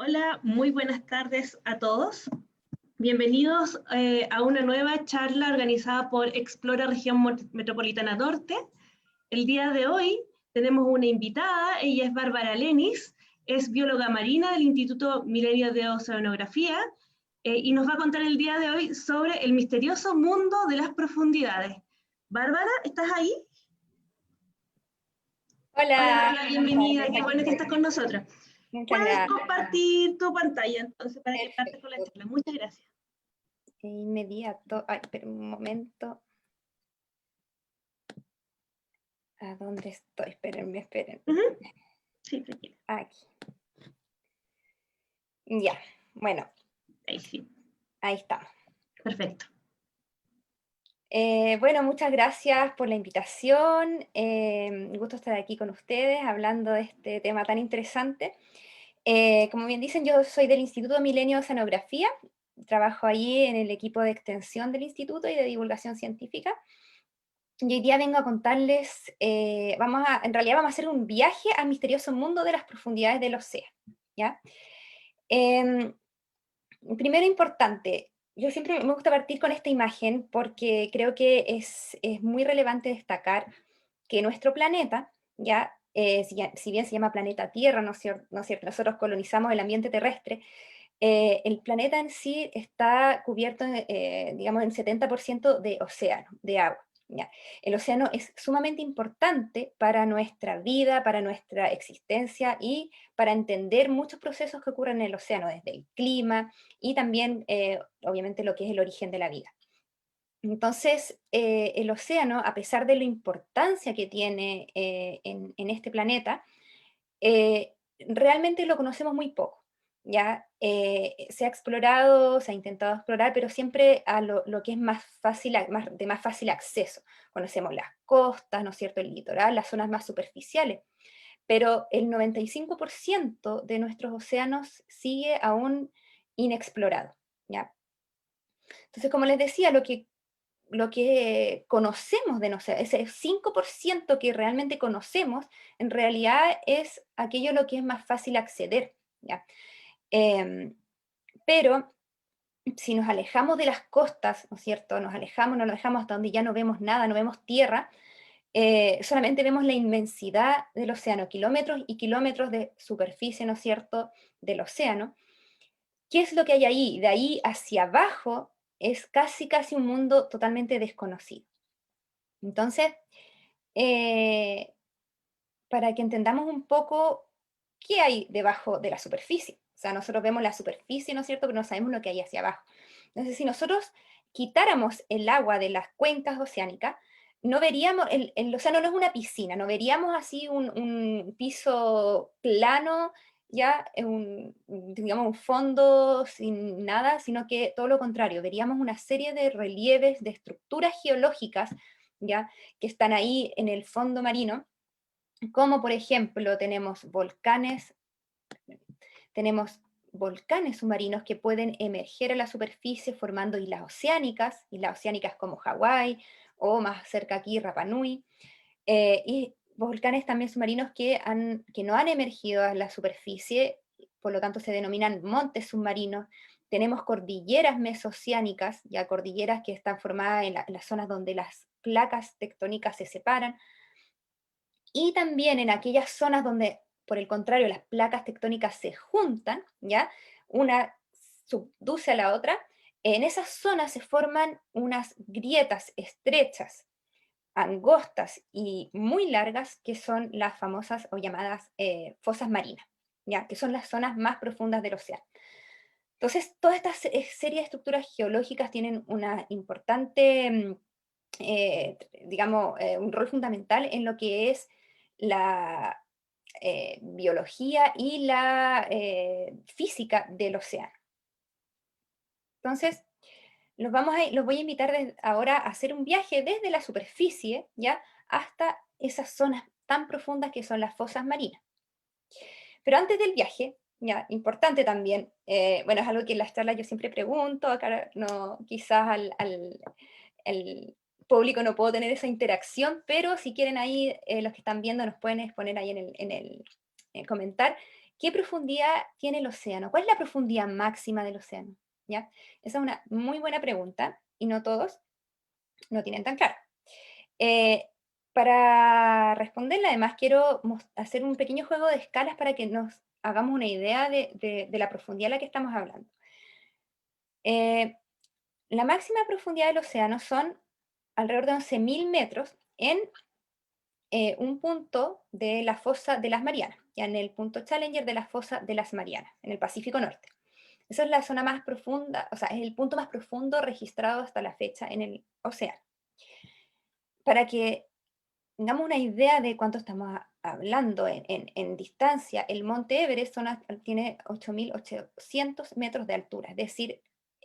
Hola, muy buenas tardes a todos. Bienvenidos a una nueva charla organizada por Explora Región Metropolitana Norte. El día de hoy tenemos una invitada, ella es Bárbara Lenis, es bióloga marina del Instituto Milenio de Oceanografía y nos va a contar el día de hoy sobre el misterioso mundo de las profundidades. Bárbara, ¿estás ahí? Hola, Hola, bienvenida, qué bueno que estás con nosotros. muchas Puedes gracias. compartir tu pantalla entonces para que partas con la Perfecto. charla. Muchas gracias. Inmediato. Ay, espera un momento. ¿A dónde estoy? Espérenme. Sí, tranquila. Aquí. Ya, bueno, Ahí sí. ahí estamos. Perfecto. Bueno, muchas gracias por la invitación. Un gusto estar aquí con ustedes hablando de este tema tan interesante. Como bien dicen, yo soy del Instituto Milenio de Oceanografía. Trabajo ahí en el equipo de extensión del instituto y de divulgación científica. Y hoy día vengo a contarles, en realidad vamos a hacer un viaje al misterioso mundo de las profundidades del océano, ¿ya? Primero importante, yo siempre me gusta partir con esta imagen porque creo que es muy relevante destacar que nuestro planeta, ¿ya? Si bien se llama planeta Tierra, ¿no es cierto? Nosotros colonizamos el ambiente terrestre, el planeta en sí está cubierto, digamos, en 70% de océano, de agua. ¿Ya? El océano es sumamente importante para nuestra vida, para nuestra existencia y para entender muchos procesos que ocurren en el océano, desde el clima y también, obviamente, lo que es el origen de la vida. Entonces, el océano, a pesar de la importancia que tiene en este planeta, realmente lo conocemos muy poco. ¿Ya? Se ha explorado, se ha intentado explorar, pero siempre a lo que es más fácil, de más fácil acceso. Conocemos las costas, ¿no es cierto?, el litoral, las zonas más superficiales, pero el 95% de nuestros océanos sigue aún inexplorado. ¿Ya? Entonces, como les decía, lo que conocemos de nosotros, ese 5% que realmente conocemos, en realidad es aquello a lo que es más fácil acceder, ¿ya? Pero si nos alejamos de las costas, ¿no es cierto? Nos alejamos hasta donde ya no vemos nada, no vemos tierra, solamente vemos la inmensidad del océano, kilómetros y kilómetros de superficie, ¿no es cierto?, del océano. ¿Qué es lo que hay ahí? De ahí hacia abajo es casi un mundo totalmente desconocido. Entonces, para que entendamos un poco qué hay debajo de la superficie. O sea, nosotros vemos la superficie, ¿no es cierto?, pero no sabemos lo que hay hacia abajo. Entonces, si nosotros quitáramos el agua de las cuencas oceánicas, no veríamos, el océano no es una piscina, no veríamos así un piso plano, ya, digamos, un fondo sin nada, sino que todo lo contrario, veríamos una serie de relieves, de estructuras geológicas, ya, que están ahí en el fondo marino, como por ejemplo tenemos volcanes submarinos que pueden emerger a la superficie formando islas oceánicas como Hawái o más cerca aquí Rapa Nui, y volcanes también submarinos que no han emergido a la superficie, por lo tanto se denominan montes submarinos. Tenemos cordilleras mesoceánicas, ya cordilleras que están formadas en las zonas donde las placas tectónicas se separan, y también en aquellas zonas donde, por el contrario, las placas tectónicas se juntan, ¿ya? Una subduce a la otra, en esas zonas se forman unas grietas estrechas, angostas y muy largas, que son las famosas o llamadas fosas marinas, ¿ya? Que son las zonas más profundas del océano. Entonces, toda esta serie de estructuras geológicas tienen una importante, digamos, un rol fundamental en lo que es la biología y la física del océano. Entonces, los voy a invitar ahora a hacer un viaje desde la superficie, ¿ya? Hasta esas zonas tan profundas que son las fosas marinas. Pero antes del viaje, ya, importante también, bueno, es algo que en las charlas yo siempre pregunto, acá no, quizás al público no puedo tener esa interacción, pero si quieren ahí, los que están viendo nos pueden exponer ahí comentar, ¿qué profundidad tiene el océano? ¿Cuál es la profundidad máxima del océano? ¿Ya? Esa es una muy buena pregunta, y no todos lo tienen tan claro. Eh, para responderla, además, quiero hacer un pequeño juego de escalas para que nos hagamos una idea de la profundidad a la que estamos hablando. La máxima profundidad del océano son alrededor de 11.000 metros en un punto de la fosa de las Marianas, ya en el punto Challenger de la fosa de las Marianas, en el Pacífico Norte. Esa es la zona más profunda, o sea, es el punto más profundo registrado hasta la fecha en el océano. Para que tengamos una idea de cuánto estamos hablando en distancia, el monte Everest tiene 8.800 metros de altura, es decir,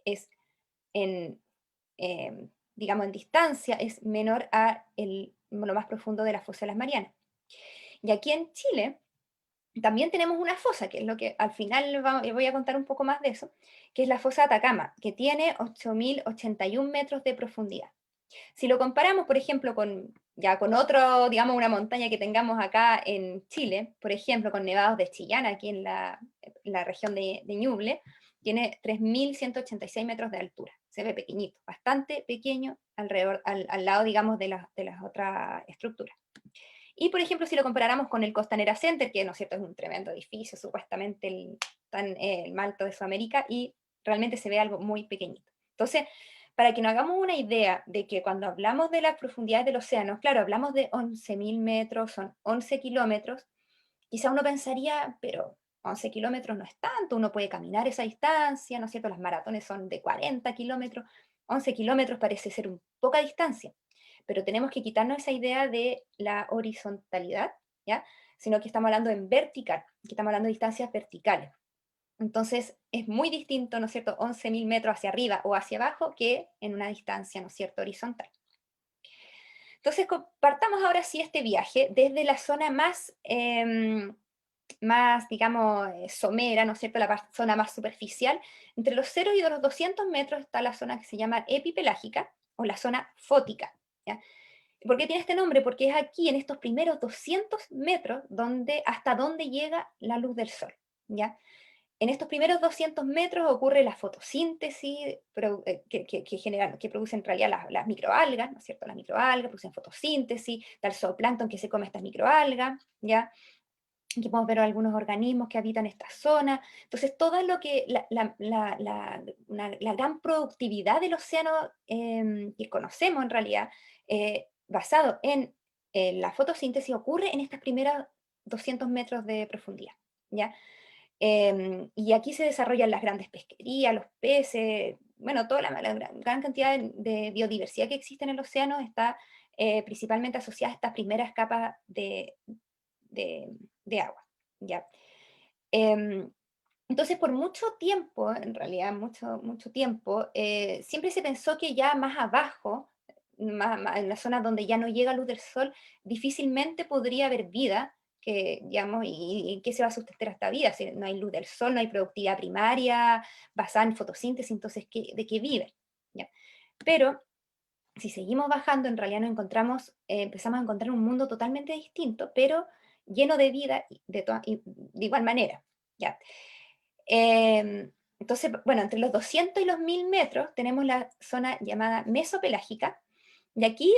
es en, digamos, en distancia es menor a lo más profundo de la fosa de las Marianas. Y aquí en Chile también tenemos una fosa, que es lo que al final voy a contar un poco más de eso, que es la fosa de Atacama, que tiene 8.081 metros de profundidad. Si lo comparamos, por ejemplo, con otro, digamos, una montaña que tengamos acá en Chile, por ejemplo, con Nevados de Chillán, aquí en la región de Ñuble, tiene 3.186 metros de altura. Se ve pequeñito, bastante pequeño al lado, digamos, de las otras estructuras. Y, por ejemplo, si lo comparáramos con el Costanera Center, que, ¿no es cierto?, es un tremendo edificio, supuestamente el más alto de Sudamérica, y realmente se ve algo muy pequeñito. Entonces, para que nos hagamos una idea de que cuando hablamos de las profundidades del océano, claro, hablamos de 11.000 metros, son 11 kilómetros, quizá uno pensaría, pero 11 kilómetros no es tanto, uno puede caminar esa distancia, ¿no es cierto? Las maratones son de 40 kilómetros, 11 kilómetros parece ser poca distancia, pero tenemos que quitarnos esa idea de la horizontalidad, ¿ya? Sino que estamos hablando en vertical, que estamos hablando de distancias verticales. Entonces es muy distinto, ¿no es cierto?, 11.000 metros hacia arriba o hacia abajo que en una distancia, ¿no es cierto?, horizontal. Entonces partamos ahora sí este viaje desde la zona más digamos, somera, ¿no es cierto?, la zona más superficial. Entre los 0 y los 200 metros está la zona que se llama epipelágica o la zona fótica, ¿ya? ¿Por qué tiene este nombre? Porque es aquí, en estos primeros 200 metros, hasta donde llega la luz del sol, ¿ya? En estos primeros 200 metros ocurre la fotosíntesis que producen en realidad las microalgas, ¿no es cierto? Las microalgas producen fotosíntesis, está el zooplancton que se come estas microalgas, ¿ya? Aquí podemos ver algunos organismos que habitan esta zona. Entonces, todo lo que la gran productividad del océano que conocemos en realidad, basado en la fotosíntesis, ocurre en estas primeras 200 metros de profundidad, ¿ya? Y aquí se desarrollan las grandes pesquerías, los peces, bueno, toda la gran cantidad de biodiversidad que existe en el océano está principalmente asociada a estas primeras capas de agua, ¿ya? Em, entonces, por mucho tiempo, en realidad, mucho tiempo, siempre se pensó que ya más abajo, en la zona donde ya no llega luz del sol, difícilmente podría haber vida, digamos, y en qué se va a sustentar esta vida, si no hay luz del sol, no hay productividad primaria basada en fotosíntesis, entonces, ¿de qué vive? ¿Ya? Pero, si seguimos bajando, en realidad empezamos a encontrar un mundo totalmente distinto, pero lleno de vida de igual manera, ¿ya? Entonces, bueno, entre los 200 y los 1.000 metros tenemos la zona llamada mesopelágica, y aquí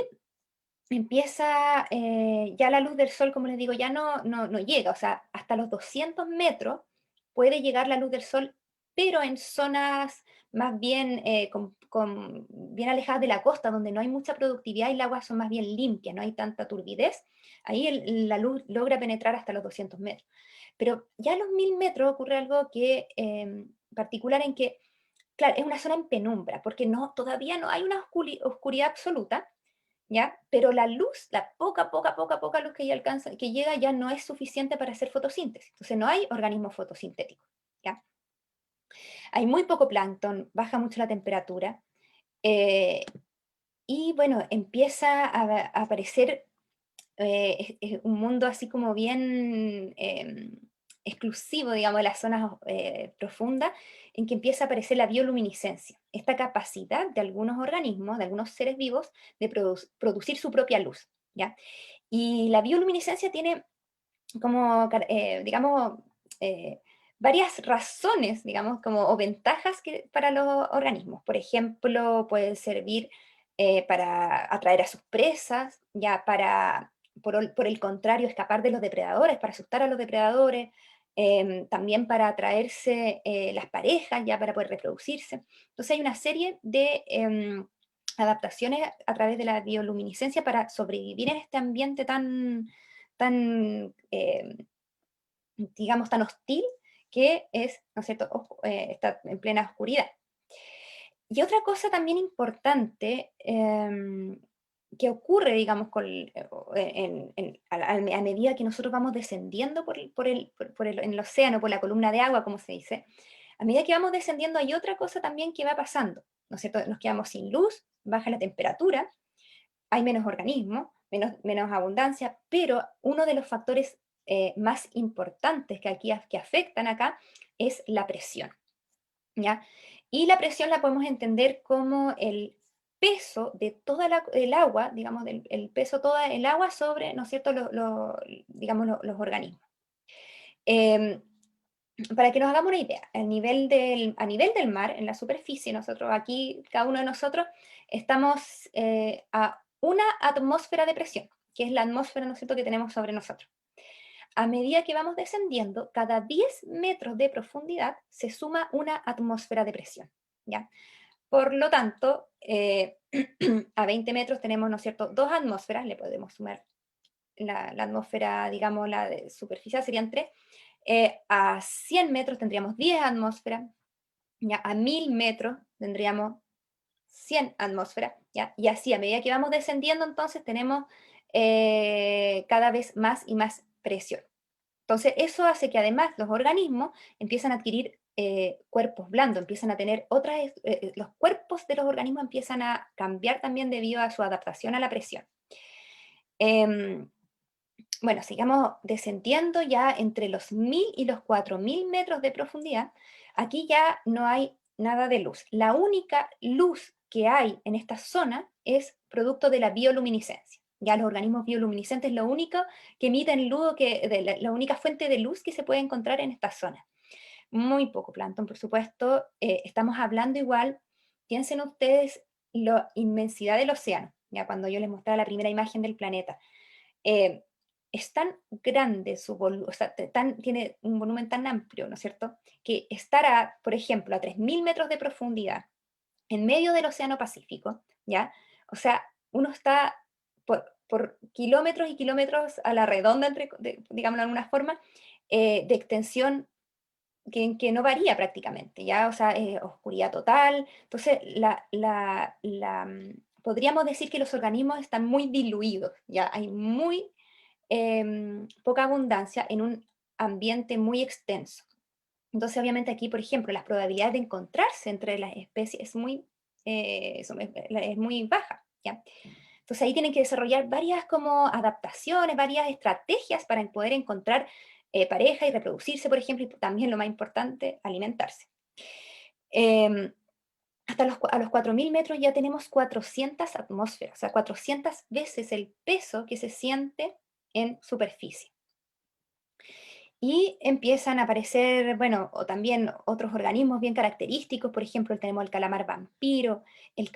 empieza, ya la luz del sol, como les digo, ya no llega, o sea, hasta los 200 metros puede llegar la luz del sol, pero en zonas más bien, bien alejadas de la costa, donde no hay mucha productividad y el agua son más bien limpias, no hay tanta turbidez, ahí la luz logra penetrar hasta los 200 metros. Pero ya a los 1000 metros ocurre algo que, particular en que, claro, es una zona en penumbra, porque todavía no hay una oscuridad absoluta, ¿ya? Pero la luz, la poca luz que ya alcanza, que llega, ya no es suficiente para hacer fotosíntesis. Entonces no hay organismos fotosintéticos, ¿ya? Hay muy poco plancton, baja mucho la temperatura, eh, y bueno, empieza a aparecer es un mundo así como bien exclusivo, digamos, de las zonas profundas, en que empieza a aparecer la bioluminiscencia, esta capacidad de algunos organismos, de algunos seres vivos, de producir su propia luz, ¿ya? Y la bioluminiscencia tiene como, digamos, eh, varias razones, digamos, como, o ventajas para los organismos. Por ejemplo, puede servir para atraer a sus presas, ya para, por el contrario, escapar de los depredadores, para asustar a los depredadores, también para atraerse las parejas, ya para poder reproducirse. Entonces hay una serie de adaptaciones a través de la bioluminiscencia para sobrevivir en este ambiente tan digamos, tan hostil que es, ¿no es cierto?, está en plena oscuridad. Y otra cosa también importante que ocurre, digamos, a medida que nosotros vamos descendiendo en el océano, por la columna de agua, como se dice, a medida que vamos descendiendo hay otra cosa también que va pasando, ¿no es cierto? Nos quedamos sin luz, baja la temperatura, hay menos organismos, menos abundancia, pero uno de los factores más importantes que afectan acá es la presión, ¿ya? Y la presión la podemos entender como el peso de toda el agua, digamos, el peso todo el agua sobre, ¿no es cierto?, digamos, los organismos. Em, para que nos hagamos una idea, a nivel del mar, en la superficie, nosotros aquí, cada uno de nosotros, estamos a una atmósfera de presión, que es la atmósfera, ¿no es cierto?, que tenemos sobre nosotros. A medida que vamos descendiendo, cada 10 metros de profundidad se suma una atmósfera de presión, ¿ya? Por lo tanto, a 20 metros tenemos, ¿no es cierto?, dos atmósferas, le podemos sumar la atmósfera, digamos, la de superficial serían 3, a 100 metros tendríamos 10 atmósferas, ¿ya? A 1000 metros tendríamos 100 atmósferas, ¿ya? Y así, a medida que vamos descendiendo, entonces tenemos cada vez más y más presión. Entonces, eso hace que además los organismos empiezan a adquirir cuerpos blandos, empiezan a tener los cuerpos de los organismos empiezan a cambiar también debido a su adaptación a la presión. Em, bueno, sigamos descendiendo ya entre los 1000 y los 4000 metros de profundidad. Aquí ya no hay nada de luz. La única luz que hay en esta zona es producto de la bioluminiscencia. Ya los organismos bioluminiscentes lo único que emiten luz, la única fuente de luz que se puede encontrar en esta zona. Muy poco plancton, por supuesto. Estamos hablando igual, piensen ustedes la inmensidad del océano, ya cuando yo les mostraba la primera imagen del planeta. Eh, es tan grande o sea, tiene un volumen tan amplio, ¿no es cierto? Que estar, por ejemplo, a 3000 metros de profundidad, en medio del Océano Pacífico, ¿ya? O sea, uno está por kilómetros y kilómetros a la redonda, digámoslo de alguna forma, de extensión que no varía prácticamente, ¿ya? O sea, oscuridad total. Entonces, podríamos decir que los organismos están muy diluidos, ¿ya? Hay muy poca abundancia en un ambiente muy extenso. Entonces, obviamente aquí, por ejemplo, las probabilidades de encontrarse entre las especies es muy baja, ¿ya? Entonces ahí tienen que desarrollar varias como adaptaciones, varias estrategias para poder encontrar pareja y reproducirse, por ejemplo, y también lo más importante, alimentarse. Em, a los 4000 metros ya tenemos 400 atmósferas, o sea, 400 veces el peso que se siente en superficie. Y empiezan a aparecer, bueno, o también otros organismos bien característicos, por ejemplo, tenemos el calamar vampiro, el,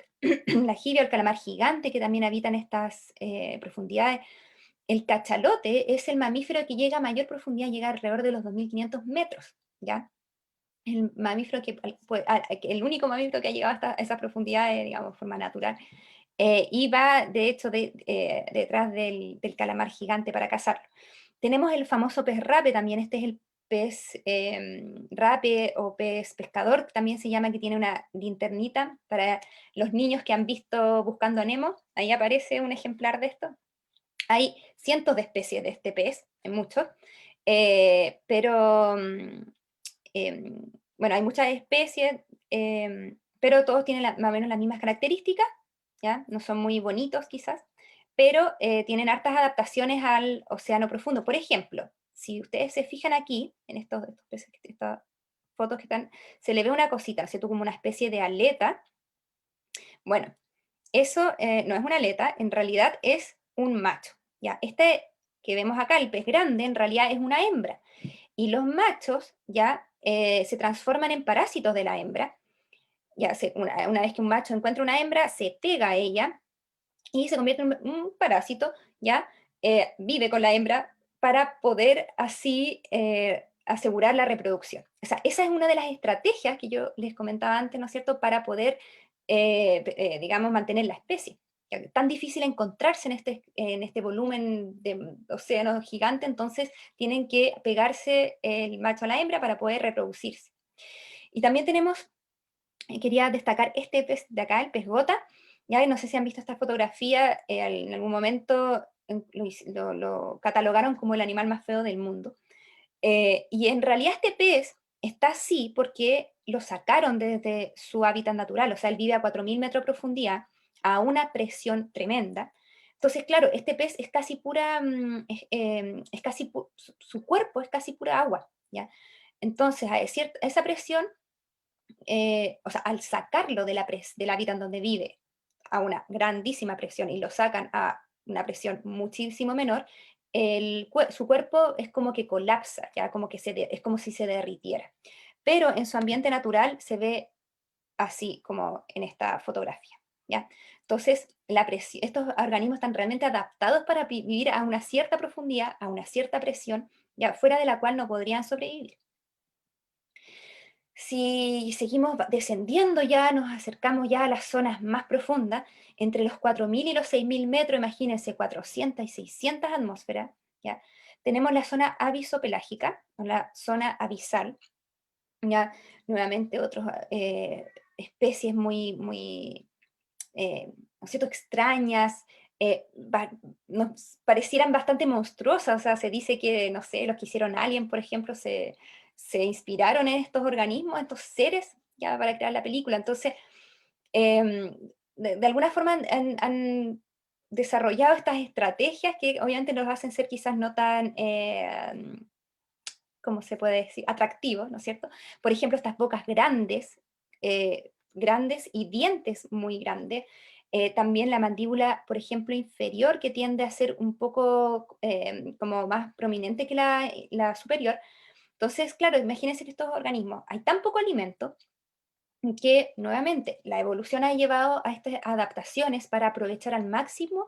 la jibia o el calamar gigante que también habitan estas profundidades. El cachalote es el mamífero que llega a mayor profundidad, llega alrededor de los 2.500 metros, ¿ya? El mamífero el único mamífero que ha llegado hasta esas profundidades, digamos, de forma natural, y va, de hecho, detrás del calamar gigante para cazarlo. Tenemos el famoso pez rape también, este es el pez rape o pez pescador, también se llama, que tiene una linternita para los niños que han visto Buscando a Nemo, ahí aparece un ejemplar de esto. Hay cientos de especies de este pez, hay muchos, pero bueno, hay muchas especies, pero todos tienen más o menos las mismas características, ¿ya? No son muy bonitos quizás, pero tienen hartas adaptaciones al océano profundo. Por ejemplo, si ustedes se fijan aquí, en estos peces, estas fotos que están, se le ve una cosita, ¿cierto? Como una especie de aleta. Bueno, eso no es una aleta, en realidad es un macho, ¿ya? Este que vemos acá, el pez grande, en realidad es una hembra. Y los machos ya se transforman en parásitos de la hembra. Ya una vez que un macho encuentra una hembra, se pega a ella y se convierte en un parásito, ya vive con la hembra para poder así asegurar la reproducción. O sea, esa es una de las estrategias que yo les comentaba antes, ¿no es cierto?, para poder, digamos, mantener la especie. Tan difícil encontrarse en este volumen de océano gigante, entonces tienen que pegarse el macho a la hembra para poder reproducirse. Y también tenemos, quería destacar este pez de acá, el pez gota. Ya no sé si han visto esta fotografía, en algún momento lo catalogaron como el animal más feo del mundo. Y en realidad este pez está así porque lo sacaron desde su hábitat natural, o sea, él vive a 4.000 metros de profundidad, a una presión tremenda. Entonces, claro, este pez es casi pura, es casi su cuerpo es casi pura agua, ¿ya? Entonces, a esa presión, o sea, al sacarlo del hábitat donde vive a una grandísima presión y lo sacan a una presión muchísimo menor, su cuerpo es como que colapsa, ¿ya? Como que es como si se derritiera. Pero en su ambiente natural se ve así como en esta fotografía, ¿ya? Entonces, estos organismos están realmente adaptados para vivir a una cierta profundidad, a una cierta presión, ya fuera de la cual no podrían sobrevivir. Si seguimos descendiendo ya, nos acercamos ya a las zonas más profundas, entre los 4.000 y los 6.000 metros, imagínense, 400 y 600 atmósferas, ¿ya? Tenemos la zona avisopelágica, o la zona abisal, ya nuevamente otras especies muy, ¿no es cierto?, extrañas, nos parecieran bastante monstruosas, o sea, se dice que, no sé, los que hicieron Alien, por ejemplo, se inspiraron en estos organismos, estos seres, ya para crear la película. Entonces, de alguna forma han desarrollado estas estrategias que obviamente nos hacen ser quizás no tan, ¿cómo se puede decir?, atractivos, ¿no es cierto? Por ejemplo, estas bocas grandes y dientes muy grandes. También la mandíbula, por ejemplo, inferior, que tiende a ser un poco como más prominente que la superior. Entonces, claro, imagínense que estos organismos, hay tan poco alimento que nuevamente la evolución ha llevado a estas adaptaciones para aprovechar al máximo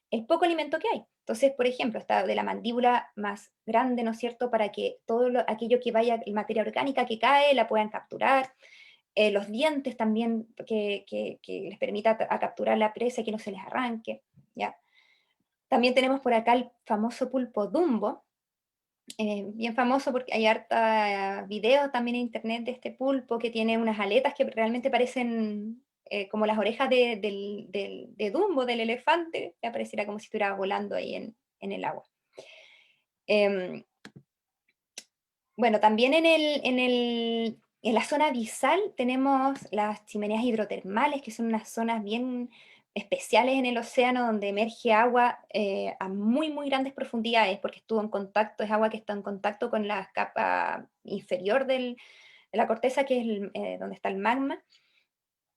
el poco alimento que hay. Entonces, por ejemplo, está de la mandíbula más grande, ¿no es cierto?, para que todo aquello que vaya, en materia orgánica que cae, la puedan capturar. Los dientes también que les permita a capturar la presa y que no se les arranque, ¿ya? También tenemos por acá el famoso pulpo Dumbo, bien famoso porque hay harta videos también en internet de este pulpo que tiene unas aletas que realmente parecen como las orejas de Dumbo, del elefante, que pareciera como si estuviera volando ahí en el agua. Em, bueno, también en la zona abisal tenemos las chimeneas hidrotermales, que son unas zonas bien especiales en el océano donde emerge agua a muy grandes profundidades, porque estuvo en contacto, es agua que está en contacto con la capa inferior de la corteza, que es donde está el magma.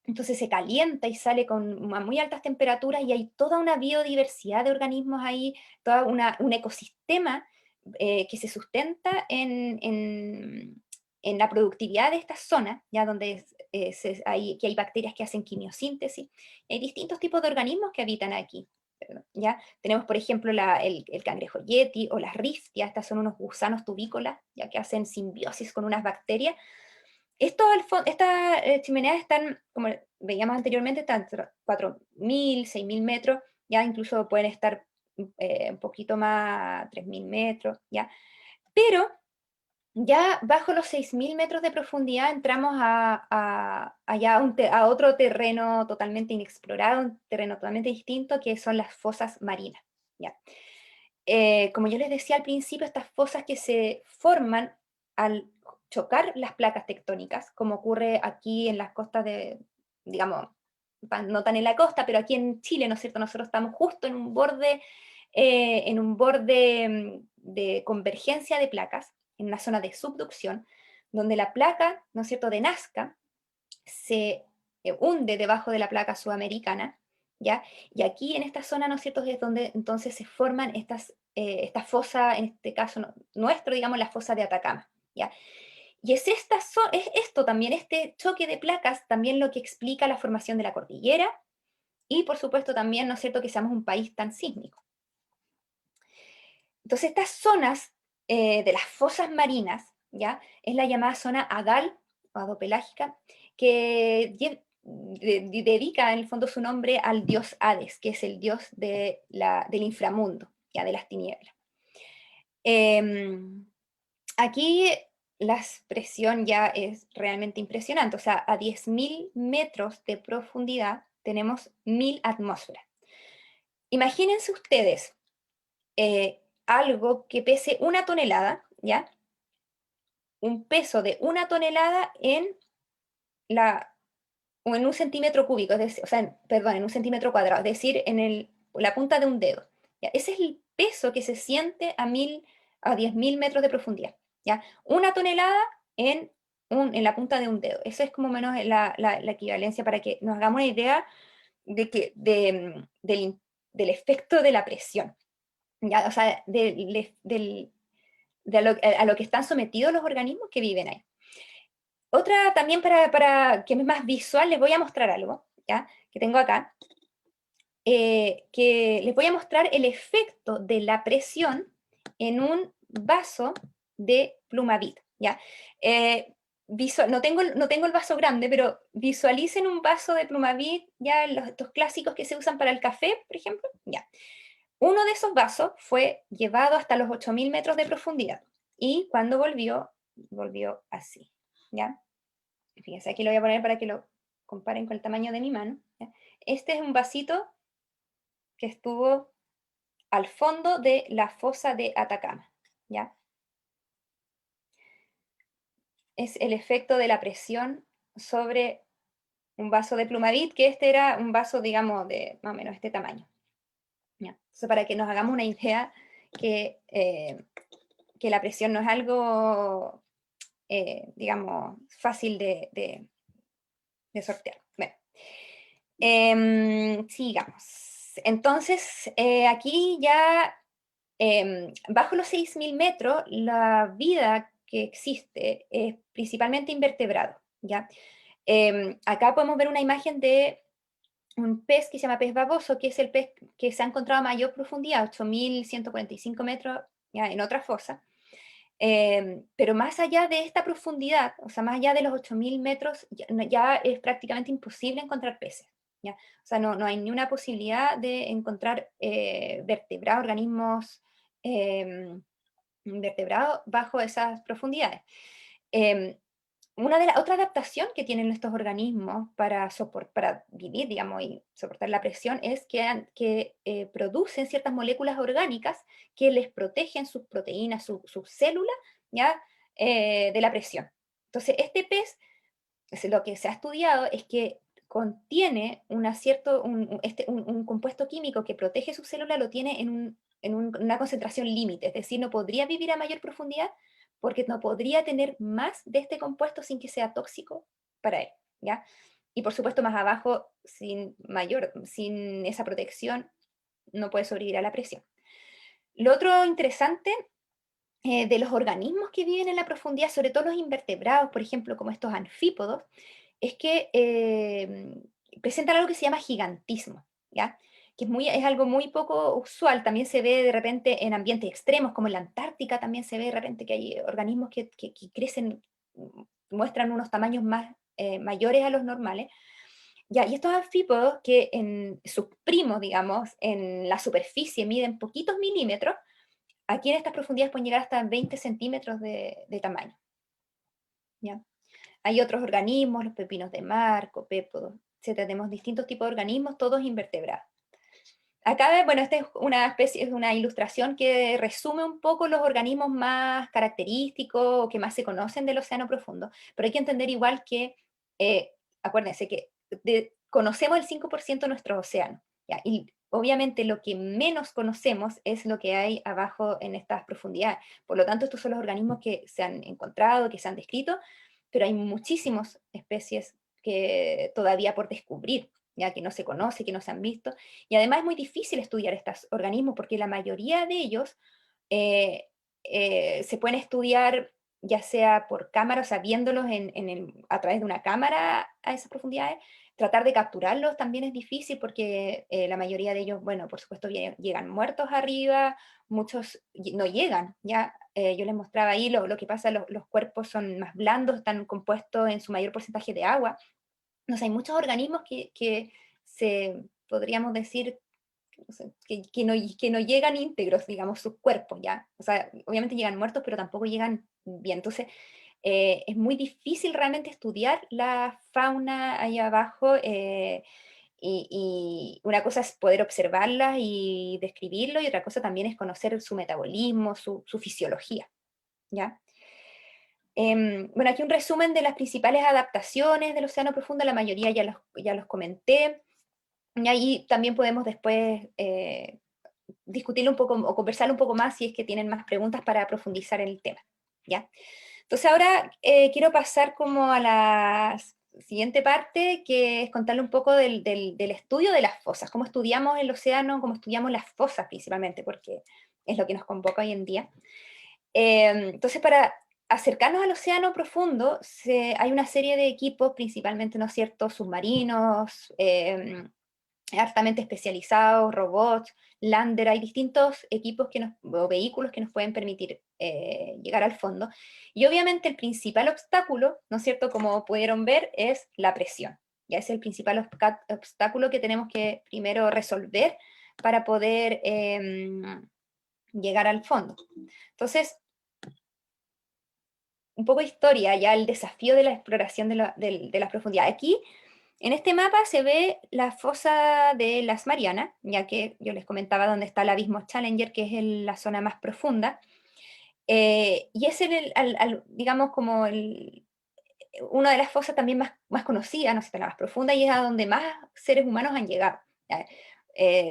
Entonces se calienta y sale a muy altas temperaturas y hay toda una biodiversidad de organismos ahí, todo un ecosistema que se sustenta en la productividad de esta zona, ya donde que hay bacterias que hacen quimiosíntesis. Hay distintos tipos de organismos que habitan aquí. ¿Ya? Tenemos, por ejemplo, el cangrejo yeti o las riftias. Estas son unos gusanos tubícolas, ya que hacen simbiosis con unas bacterias. Estas chimeneas están, como veíamos anteriormente, están 4.000, 6.000 metros, ya incluso pueden estar un poquito más, 3.000 metros, ¿ya? Pero ya bajo los 6.000 metros de profundidad entramos allá a otro terreno totalmente inexplorado, un terreno totalmente distinto, que son las fosas marinas, ¿ya? Como yo les decía al principio, estas fosas que se forman al chocar las placas tectónicas, como ocurre aquí en las costas digamos, no tan en la costa, pero aquí en Chile, ¿no es cierto? Nosotros estamos justo en un borde de convergencia de placas, en una zona de subducción, donde la placa, ¿no es cierto?, de Nazca se hunde debajo de la placa sudamericana, ¿ya? Y aquí en esta zona, ¿no es cierto?, es donde entonces se forman esta fosa, en este caso nuestro, digamos, la fosa de Atacama, ¿ya? Y es esto también, este choque de placas, también lo que explica la formación de la cordillera y, por supuesto, también, ¿no es cierto?, que seamos un país tan sísmico. Entonces, estas zonas de las fosas marinas, ¿ya? Es la llamada zona adal o adopelágica, que dedica en el fondo su nombre al dios Hades, que es el dios del inframundo, ya de las tinieblas. Aquí la expresión ya es realmente impresionante, o sea, a 10.000 metros de profundidad tenemos 1.000 atmósferas. Imagínense ustedes algo que pese 1 tonelada, ¿ya? Un peso de 1 tonelada o en un centímetro cúbico, perdón, en un centímetro cuadrado, es decir, en la punta de un dedo. ¿Ya? Ese es el peso que se siente a 10.000 metros de profundidad. ¿Ya? 1 tonelada en la punta de un dedo. Eso es como menos la equivalencia para que nos hagamos una idea del efecto de la presión. ¿Ya? O sea, a lo que están sometidos los organismos que viven ahí. Otra también para que es más visual, les voy a mostrar algo, ¿ya? Que tengo acá, que les voy a mostrar el efecto de la presión en un vaso de Plumavit, ¿ya? No tengo el vaso grande, pero visualicen un vaso de Plumavit, ya estos clásicos que se usan para el café, por ejemplo, ya. Uno de esos vasos fue llevado hasta los 8.000 metros de profundidad y cuando volvió así, ¿ya? Fíjense, aquí lo voy a poner para que lo comparen con el tamaño de mi mano, ¿ya? Este es un vasito que estuvo al fondo de la fosa de Atacama, ¿ya? Es el efecto de la presión sobre un vaso de Plumavit, que este era un vaso, digamos, de más o menos este tamaño, ¿ya? Entonces, para que nos hagamos una idea que la presión no es algo, digamos, fácil de sortear. Bueno, sigamos. Entonces, aquí ya, bajo los 6.000 metros, la vida que existe es principalmente invertebrado, ¿ya? Acá podemos ver una imagen de un pez que se llama pez baboso, que es el pez que se ha encontrado a mayor profundidad, 8.145 metros, ya, en otra fosa. Pero más allá de esta profundidad, o sea, más allá de los 8.000 metros, ya es prácticamente imposible encontrar peces, ¿ya? O sea, no hay ni una posibilidad de encontrar vertebrados, organismos vertebrados bajo esas profundidades. Otra adaptación que tienen estos organismos para vivir, digamos, y soportar la presión es que producen ciertas moléculas orgánicas que les protegen sus proteínas, sus células, ¿ya? De la presión. Entonces, este pez, lo que se ha estudiado es que contiene un compuesto químico que protege su célula, lo tiene en una concentración límite, es decir, no podría vivir a mayor profundidad porque no podría tener más de este compuesto sin que sea tóxico para él, ¿ya? Y por supuesto más abajo, sin esa protección, no puede sobrevivir a la presión. Lo otro interesante de los organismos que viven en la profundidad, sobre todo los invertebrados, por ejemplo, como estos anfípodos, es que presentan algo que se llama gigantismo, ¿ya? Que es algo muy poco usual, también se ve de repente en ambientes extremos, como en la Antártica, también se ve de repente que hay organismos que crecen, muestran unos tamaños más mayores a los normales, ya, y estos anfípodos que en sus primos, digamos, en la superficie miden poquitos milímetros, aquí en estas profundidades pueden llegar hasta 20 centímetros de tamaño, ¿ya? Hay otros organismos, los pepinos de mar, copépodos, etcétera. Tenemos distintos tipos de organismos, todos invertebrados. Acá, bueno, esta es una especie, es una ilustración que resume un poco los organismos más característicos o que más se conocen del océano profundo, pero hay que entender igual que, acuérdense que conocemos el 5% de nuestro océano, ¿ya? Y obviamente lo que menos conocemos es lo que hay abajo en estas profundidades. Por lo tanto, estos son los organismos que se han encontrado, que se han descrito, pero hay muchísimas especies que todavía por descubrir, ya que no se conoce, que no se han visto, y además es muy difícil estudiar estos organismos porque la mayoría de ellos eh, se pueden estudiar ya sea por cámara, o sea, viéndolos a través de una cámara a esas profundidades. Tratar de capturarlos también es difícil porque la mayoría de ellos, bueno, por supuesto, llegan muertos arriba, muchos no llegan, ya. Yo les mostraba ahí lo que pasa, los cuerpos son más blandos, están compuestos en su mayor porcentaje de agua. No sé, hay muchos organismos que podríamos decir, o sea, que no llegan íntegros, digamos, sus cuerpos, ¿ya? O sea, obviamente llegan muertos, pero tampoco llegan bien. Entonces, es muy difícil realmente estudiar la fauna ahí abajo, y una cosa es poder observarla y describirlo, y otra cosa también es conocer su metabolismo, su fisiología, ¿ya? Bueno, aquí un resumen de las principales adaptaciones del océano profundo, la mayoría ya los comenté, y ahí también podemos después discutirlo un poco o conversar un poco más si es que tienen más preguntas para profundizar en el tema, ¿ya? Entonces ahora quiero pasar como a la siguiente parte, que es contarle un poco del estudio de las fosas, cómo estudiamos el océano, cómo estudiamos las fosas principalmente, porque es lo que nos convoca hoy en día. Entonces, para acercarnos al océano profundo, hay una serie de equipos, principalmente, ¿no es cierto?, submarinos, altamente especializados, robots, lander, hay distintos equipos o vehículos que nos pueden permitir llegar al fondo. Y obviamente el principal obstáculo, ¿no es cierto?, como pudieron ver, es la presión. Ya es el principal obstáculo que tenemos que primero resolver para poder llegar al fondo. Entonces, un poco de historia, ya el desafío de la exploración de las profundidades. Aquí, en este mapa, se ve la fosa de las Marianas, ya que yo les comentaba dónde está el abismo Challenger, que es la zona más profunda, y es digamos, como una de las fosas también más conocidas, no sé, la más profunda, y es a donde más seres humanos han llegado. ¿Ya?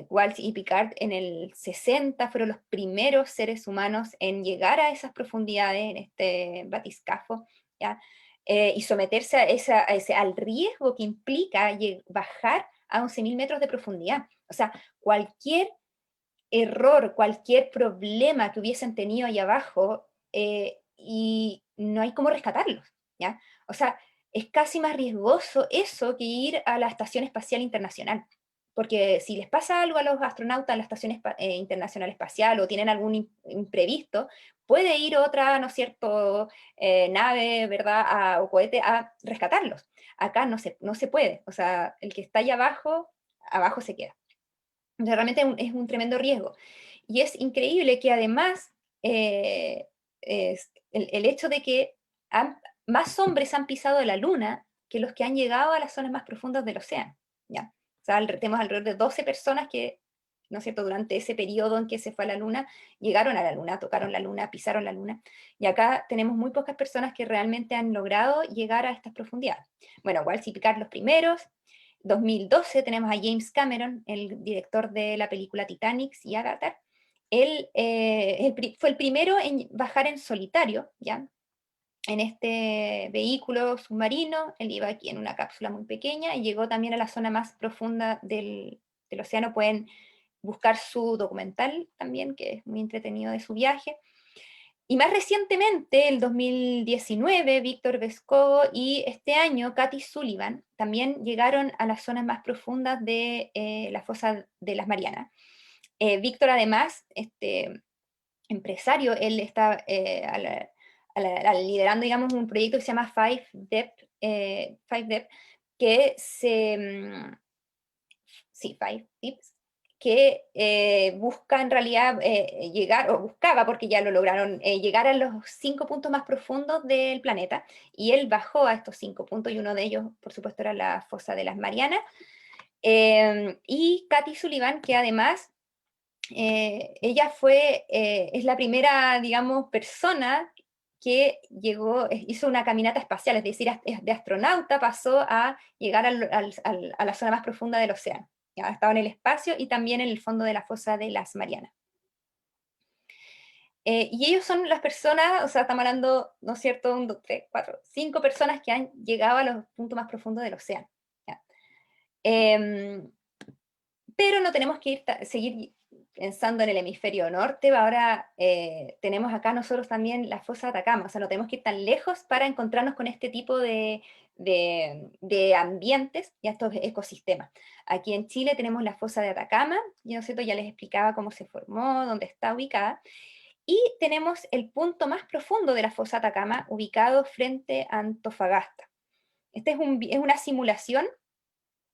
Walsh y Picard en el 60 fueron los primeros seres humanos en llegar a esas profundidades, en este batiscafo, ¿ya? Y someterse al riesgo que implica bajar a 11.000 metros de profundidad. O sea, cualquier error, cualquier problema que hubiesen tenido ahí abajo, y no hay cómo rescatarlos, ¿ya? O sea, es casi más riesgoso eso que ir a la Estación Espacial Internacional, porque si les pasa algo a los astronautas en la Estación Internacional Espacial o tienen algún imprevisto, puede ir otra, ¿no es cierto?, nave, ¿verdad?, o cohete a rescatarlos. Acá no se puede, o sea, el que está allá abajo, abajo se queda. O sea, realmente es un tremendo riesgo. Y es increíble que además el hecho de que más hombres han pisado la Luna que los que han llegado a las zonas más profundas del océano, ¿ya? O sea, tenemos alrededor de 12 personas que, ¿no es cierto?, durante ese periodo en que se fue a la Luna, llegaron a la Luna, tocaron la Luna, pisaron la Luna. Y acá tenemos muy pocas personas que realmente han logrado llegar a estas profundidades. Bueno, Walsh y Picard los primeros. 2012 tenemos a James Cameron, el director de la película Titanic y Avatar. Él fue el primero en bajar en solitario, ¿ya?, en este vehículo submarino. Él iba aquí en una cápsula muy pequeña y llegó también a la zona más profunda del océano. Pueden buscar su documental también, que es muy entretenido de su viaje. Y más recientemente, el 2019, Víctor Vescovo y este año Cathy Sullivan también llegaron a las zonas más profundas de la fosa de las Marianas. Víctor además, empresario, él está liderando, digamos, un proyecto que se llama Five Depth, que sí, Five Tips, que busca en realidad llegar, o buscaba, porque ya lo lograron, llegar a los 5 puntos más profundos del planeta, y él bajó a estos 5 puntos, y uno de ellos, por supuesto, era la fosa de las Marianas, y Cathy Sullivan, que además, ella es la primera, digamos, persona que llegó, hizo una caminata espacial, es decir, de astronauta pasó a llegar a la zona más profunda del océano. Ya estaba en el espacio y también en el fondo de la fosa de las Marianas. Y ellos son las personas, o sea, estamos hablando, ¿no es cierto?, 1, 2, 3, 4, 5 personas que han llegado a los puntos más profundos del océano. ¿Ya? Pero no tenemos que seguir pensando en el hemisferio norte, ahora tenemos acá nosotros también la fosa de Atacama, o sea, no tenemos que ir tan lejos para encontrarnos con este tipo de ambientes y estos ecosistemas. Aquí en Chile tenemos la fosa de Atacama, yo no sé, ya les explicaba cómo se formó, dónde está ubicada, y tenemos el punto más profundo de la fosa de Atacama, ubicado frente a Antofagasta. Esta es una simulación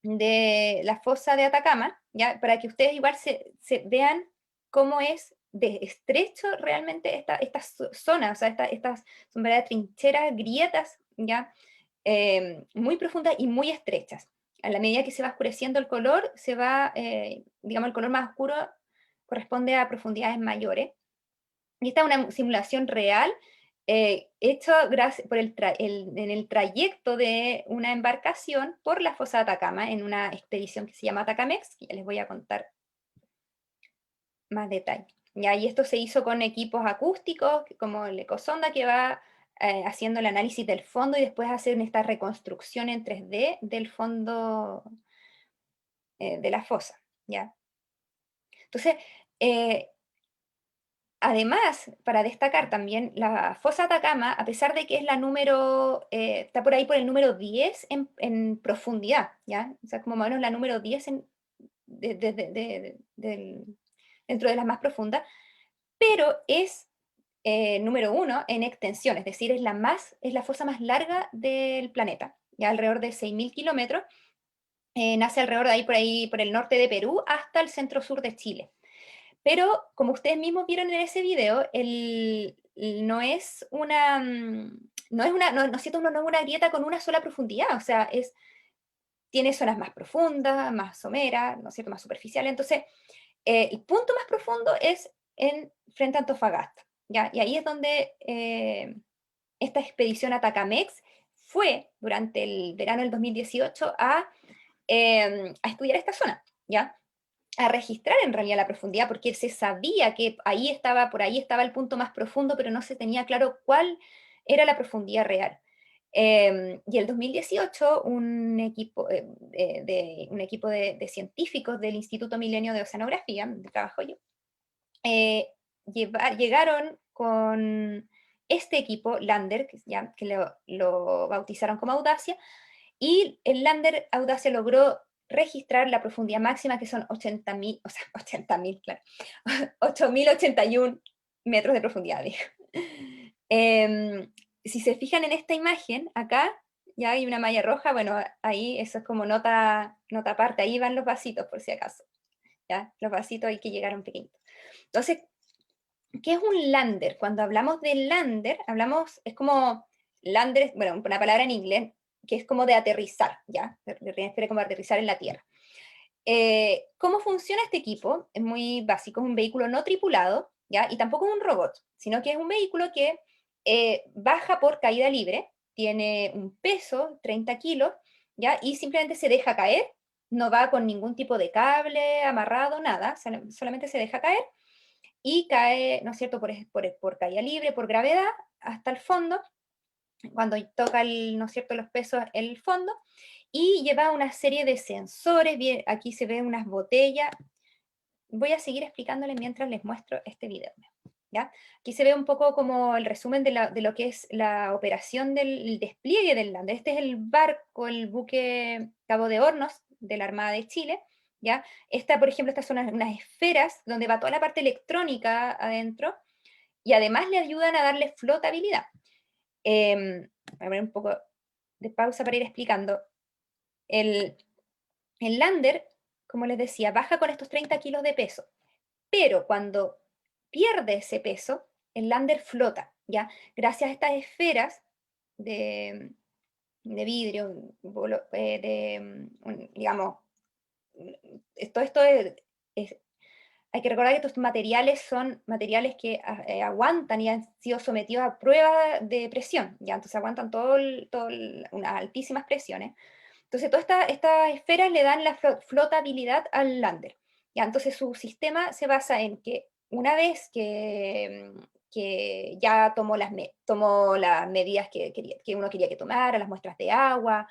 de la fosa de Atacama, ¿ya? Para que ustedes igual se vean cómo es de estrecho realmente esta zona, o sea, estas son verdaderas trincheras, grietas, ¿ya? Muy profundas y muy estrechas. A la medida que se va oscureciendo el color, digamos, el color más oscuro corresponde a profundidades mayores. Y esta es una simulación real hecho en el trayecto de una embarcación por la fosa de Atacama, en una expedición que se llama Atacamex, que ya les voy a contar más detalle. ¿Ya? Y esto se hizo con equipos acústicos, como el Ecosonda, que va haciendo el análisis del fondo y después hacen esta reconstrucción en 3D del fondo de la fosa. ¿Ya? Entonces, además, para destacar también, la fosa Atacama, a pesar de que es la número, está por ahí por el número 10 en profundidad, ¿ya? O sea, como más o menos la número 10 dentro de las más profundas, pero es número 1 en extensión, es decir, es la fosa más larga del planeta, ya alrededor de 6.000 kilómetros, nace alrededor de ahí, por el norte de Perú hasta el centro-sur de Chile. Pero, como ustedes mismos vieron en ese video, no es una, no es una, no es cierto, no es una grieta con una sola profundidad, o sea, tiene zonas más profundas, más someras, ¿no es cierto?, más superficiales. Entonces, el punto más profundo es frente a Antofagasta, ¿ya? Y ahí es donde esta expedición Atacamex fue, durante el verano del 2018, a estudiar esta zona, ¿ya? A registrar en realidad la profundidad, porque se sabía que por ahí estaba el punto más profundo, pero no se tenía claro cuál era la profundidad real. Y el 2018, un equipo de científicos del Instituto Milenio de Oceanografía, donde trabajo yo, llegaron con este equipo, Lander, que lo bautizaron como Audacia, y el Lander Audacia logró registrar la profundidad máxima, que son 80.000, o sea, 80.000, claro, 8.081 metros de profundidad, digo. Si se fijan en esta imagen, acá ya hay una malla roja, bueno, ahí eso es como nota aparte, ahí van los vasitos, por si acaso, ¿ya? Los vasitos hay que llegaron pequeñitos. Entonces, ¿qué es un lander? Cuando hablamos de lander, es como, lander, bueno, una palabra en inglés, que es como de aterrizar, ¿ya? Se refiere como a aterrizar en la Tierra. ¿Cómo funciona este equipo? Es muy básico, es un vehículo no tripulado, ¿ya? Y tampoco es un robot, sino que es un vehículo que baja por caída libre, tiene un peso, 30 kilos, ¿ya? Y simplemente se deja caer, no va con ningún tipo de cable amarrado, nada, solamente se deja caer y cae, ¿no es cierto?, por caída libre, por gravedad, hasta el fondo, cuando toca, ¿no es cierto?, los pesos el fondo, y lleva una serie de sensores, bien, aquí se ven unas botellas. Voy a seguir explicándoles mientras les muestro este video. ¿ya? Aquí se ve un poco como el resumen de lo que es la operación del despliegue del lander. Este es el barco, el buque Cabo de Hornos de la Armada de Chile, ¿ya? Por ejemplo, estas son unas esferas donde va toda la parte electrónica adentro, y además le ayudan a darle flotabilidad. Voy a poner un poco de pausa para ir explicando. El lander, como les decía, baja con estos 30 kilos de peso, pero cuando pierde ese peso, el lander flota, ¿ya? Gracias a estas esferas de, de vidrio, digamos, todo esto hay que recordar que estos materiales son materiales que aguantan y han sido sometidos a prueba de presión, ¿ya? Entonces aguantan unas altísimas presiones. Entonces todas estas esferas le dan la flotabilidad al lander, ¿ya? Entonces su sistema se basa en que una vez que ya tomó las medidas que uno quería que tomara, las muestras de agua,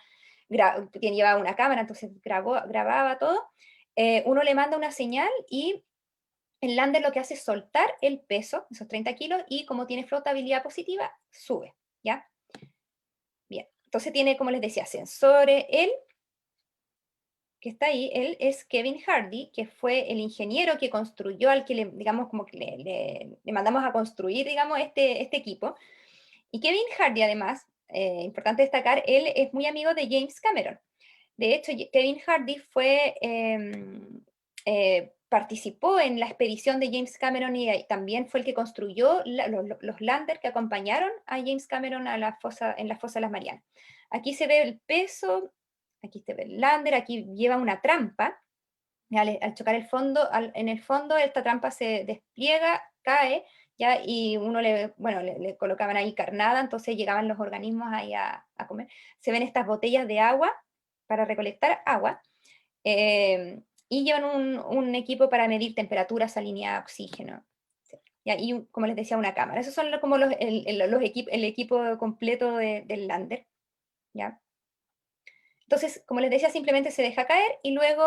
llevaba una cámara, entonces grababa todo, uno le manda una señal y el lander lo que hace es soltar el peso, esos 30 kilos, y como tiene flotabilidad positiva, sube, ¿ya? Bien, entonces tiene, como les decía, sensores. Él, que está ahí, él es Kevin Hardy, que fue el ingeniero que construyó, al que digamos, como que le mandamos a construir, digamos, este equipo. Y Kevin Hardy, además, importante destacar, él es muy amigo de James Cameron. De hecho, Kevin Hardy participó en la expedición de James Cameron y también fue el que construyó los landers que acompañaron a James Cameron en la fosa de las Marianas. Aquí se ve el peso, aquí se ve el lander, aquí lleva una trampa. Al chocar el fondo, en el fondo esta trampa se despliega, cae, ¿ya? Y le colocaban ahí carnada, entonces llegaban los organismos ahí a comer. Se ven estas botellas de agua para recolectar agua, y llevan un equipo para medir temperatura, salinidad, oxígeno. ¿Sí? Y como les decía, una cámara. Esos son como el equipo completo del lander, ¿ya? Entonces, como les decía, simplemente se deja caer y luego,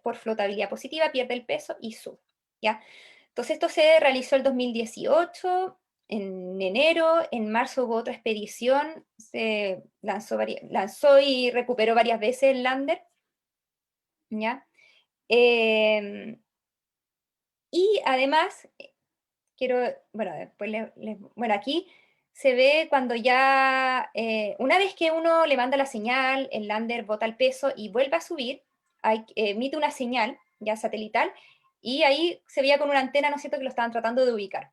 por flotabilidad positiva, pierde el peso y sube, ¿ya? Entonces, esto se realizó el 2018, en enero. En marzo hubo otra expedición, se lanzó y recuperó varias veces el lander, ¿ya? Y además, bueno, aquí se ve cuando ya, una vez que uno le manda la señal, el lander bota el peso y vuelve a subir, emite una señal ya satelital, y ahí se veía con una antena, ¿no es cierto?, que lo estaban tratando de ubicar,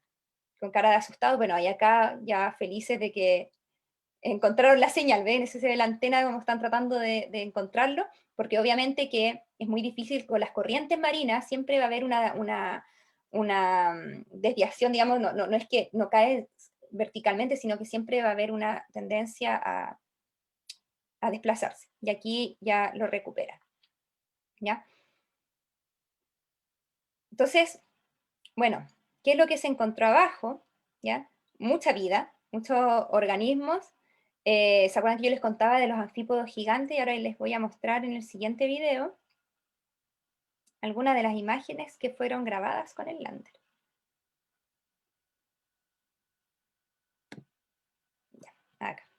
con cara de asustados. Bueno, y acá ya felices de que encontraron la señal, ¿ven? Ese se ve la antena, como están tratando de encontrarlo, porque obviamente que es muy difícil con las corrientes marinas, siempre va a haber una desviación, digamos, no es que no cae verticalmente, sino que siempre va a haber una tendencia a desplazarse, y aquí ya lo recupera, ¿ya? Entonces, bueno, ¿qué es lo que se encontró abajo? ¿Ya? Mucha vida, muchos organismos. ¿Se acuerdan que yo les contaba de los anfípodos gigantes? Y ahora les voy a mostrar en el siguiente video algunas de las imágenes que fueron grabadas con el lander. Ya, acá.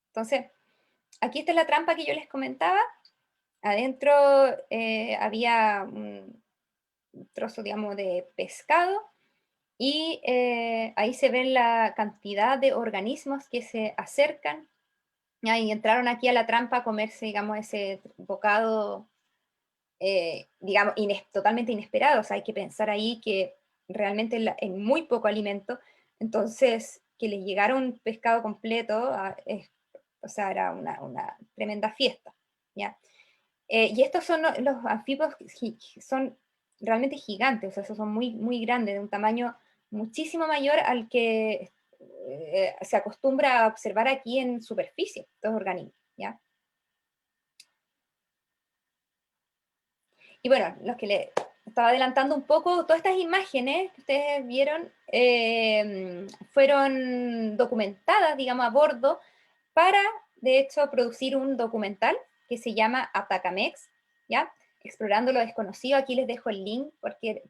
Entonces, aquí está la trampa que yo les comentaba. Adentro había un trozo, digamos, de pescado, y ahí se ve la cantidad de organismos que se acercan, ¿ya? Y entraron aquí a la trampa a comerse, digamos, ese bocado, digamos, totalmente inesperado. O sea, hay que pensar ahí que realmente en muy poco alimento, entonces que les llegara un pescado completo, o sea, era una tremenda fiesta, ¿ya? Y estos son los anfibios, son realmente gigantes, o sea, esos son muy, muy grandes, de un tamaño muchísimo mayor al que se acostumbra a observar aquí en superficie, estos organismos, ¿ya? Y bueno, los que le estaba adelantando un poco, todas estas imágenes que ustedes vieron fueron documentadas, digamos, a bordo para, de hecho, producir un documental que se llama Atacamex, ¿ya? Explorando lo desconocido. Aquí les dejo el link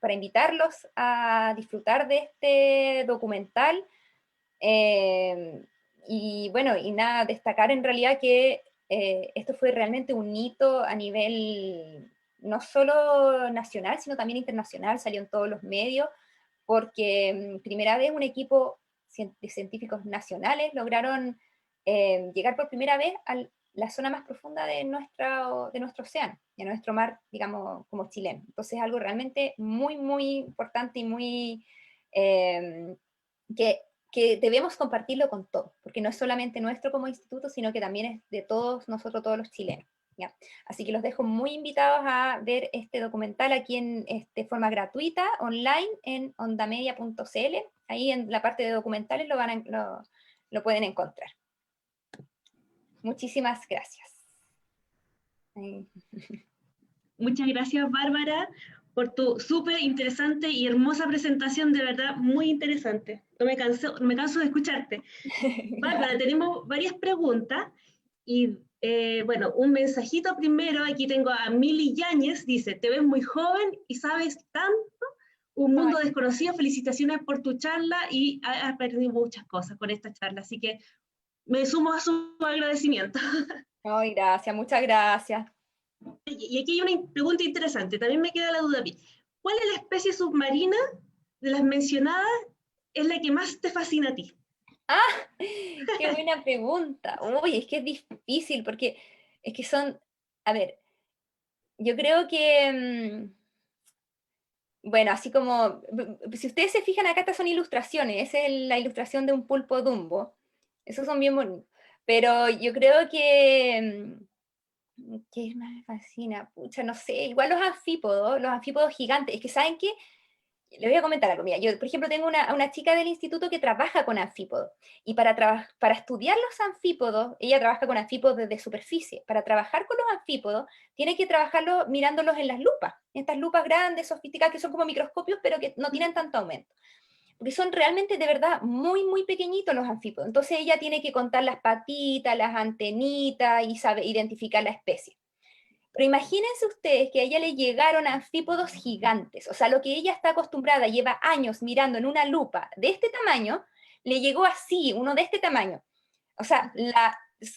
para invitarlos a disfrutar de este documental. Y bueno, y nada, destacar en realidad que esto fue realmente un hito a nivel no solo nacional, sino también internacional, salió en todos los medios, porque primera vez un equipo de científicos nacionales lograron llegar por primera vez a la zona más profunda de nuestro océano, de nuestro mar, digamos, como chileno. Entonces algo realmente muy, muy importante y muy... que debemos compartirlo con todos, porque no es solamente nuestro como instituto, sino que también es de todos nosotros, todos los chilenos. ¿Ya? Así que los dejo muy invitados a ver este documental aquí de forma gratuita, online, en ondamedia.cl. Ahí en la parte de documentales lo pueden encontrar. Muchísimas gracias. Muchas gracias, Bárbara, por tu súper interesante y hermosa presentación, de verdad, muy interesante. No me canso de escucharte. Bárbara, tenemos varias preguntas y bueno, un mensajito primero. Aquí tengo a Mili Yáñez, dice, te ves muy joven y sabes tanto, un mundo desconocido, felicitaciones por tu charla y has aprendido muchas cosas con esta charla, así que me sumo a su agradecimiento. Ay, gracias, muchas gracias. Y aquí hay una pregunta interesante, también me queda la duda a mí. ¿Cuál es la especie submarina de las mencionadas es la que más te fascina a ti? ¡Ah! ¡Qué buena pregunta! Uy, es que es difícil porque es que son, a ver, yo creo que, bueno, así como, si ustedes se fijan acá, estas son ilustraciones, esa es la ilustración de un pulpo Dumbo, esos son bien bonitos, pero yo creo que, ¿qué más me fascina? Pucha, no sé, igual los anfípodos gigantes, es que ¿saben qué? Le voy a comentar algo. Mira, yo, por ejemplo, tengo una chica del instituto que trabaja con anfípodos. Y para estudiar los anfípodos, ella trabaja con anfípodos desde superficie. Para trabajar con los anfípodos, tiene que trabajarlo mirándolos en las lupas. Estas lupas grandes, sofisticadas, que son como microscopios, pero que no tienen tanto aumento. Porque son realmente, de verdad, muy, muy pequeñitos los anfípodos. Entonces ella tiene que contar las patitas, las antenitas y sabe identificar la especie. Pero imagínense ustedes que a ella le llegaron anfípodos gigantes, o sea, lo que ella está acostumbrada, lleva años mirando en una lupa de este tamaño, le llegó así, uno de este tamaño. O sea,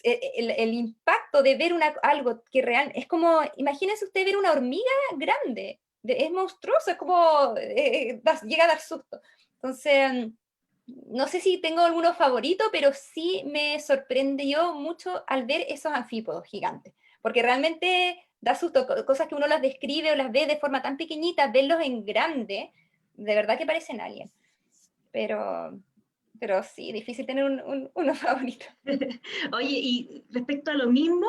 el impacto de ver algo que real, es como, imagínense usted ver una hormiga grande, es monstruoso, es como, llega a dar susto. Entonces, no sé si tengo alguno favorito, pero sí me sorprendió mucho al ver esos anfípodos gigantes, porque realmente da susto, cosas que uno las describe o las ve de forma tan pequeñita, verlos en grande, de verdad que parecen aliens. Pero sí, difícil tener uno favorito. Oye, y respecto a lo mismo,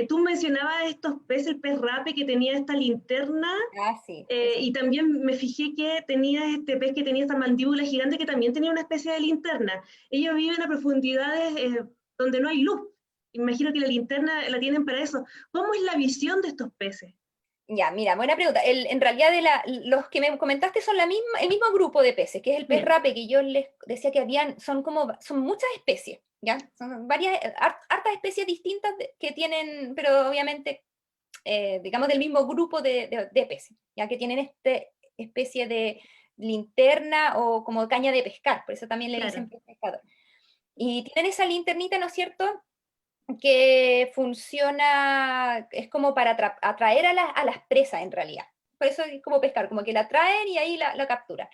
tú mencionabas estos peces, el pez rape que tenía esta linterna, Ah, sí, eso. y también me fijé que tenía este pez que tenía esta mandíbula gigante que también tenía una especie de linterna. Ellos viven a profundidades donde no hay luz. Imagino que la linterna la tienen para eso. ¿Cómo es la visión de estos peces? Ya, mira, buena pregunta. En realidad los que me comentaste son el mismo grupo de peces, que es el pez Bien. rape, que yo les decía que son muchas especies, ¿ya? Son varias, hartas especies distintas que tienen, pero obviamente, digamos, del mismo grupo de peces, ya que tienen esta especie de linterna o como caña de pescar, por eso también le dicen Claro. pez pescador. Y tienen esa linternita, ¿no es cierto?, que funciona, es como para atraer a las presas en realidad. Por eso es como pescar, como que la atraen y ahí la capturan.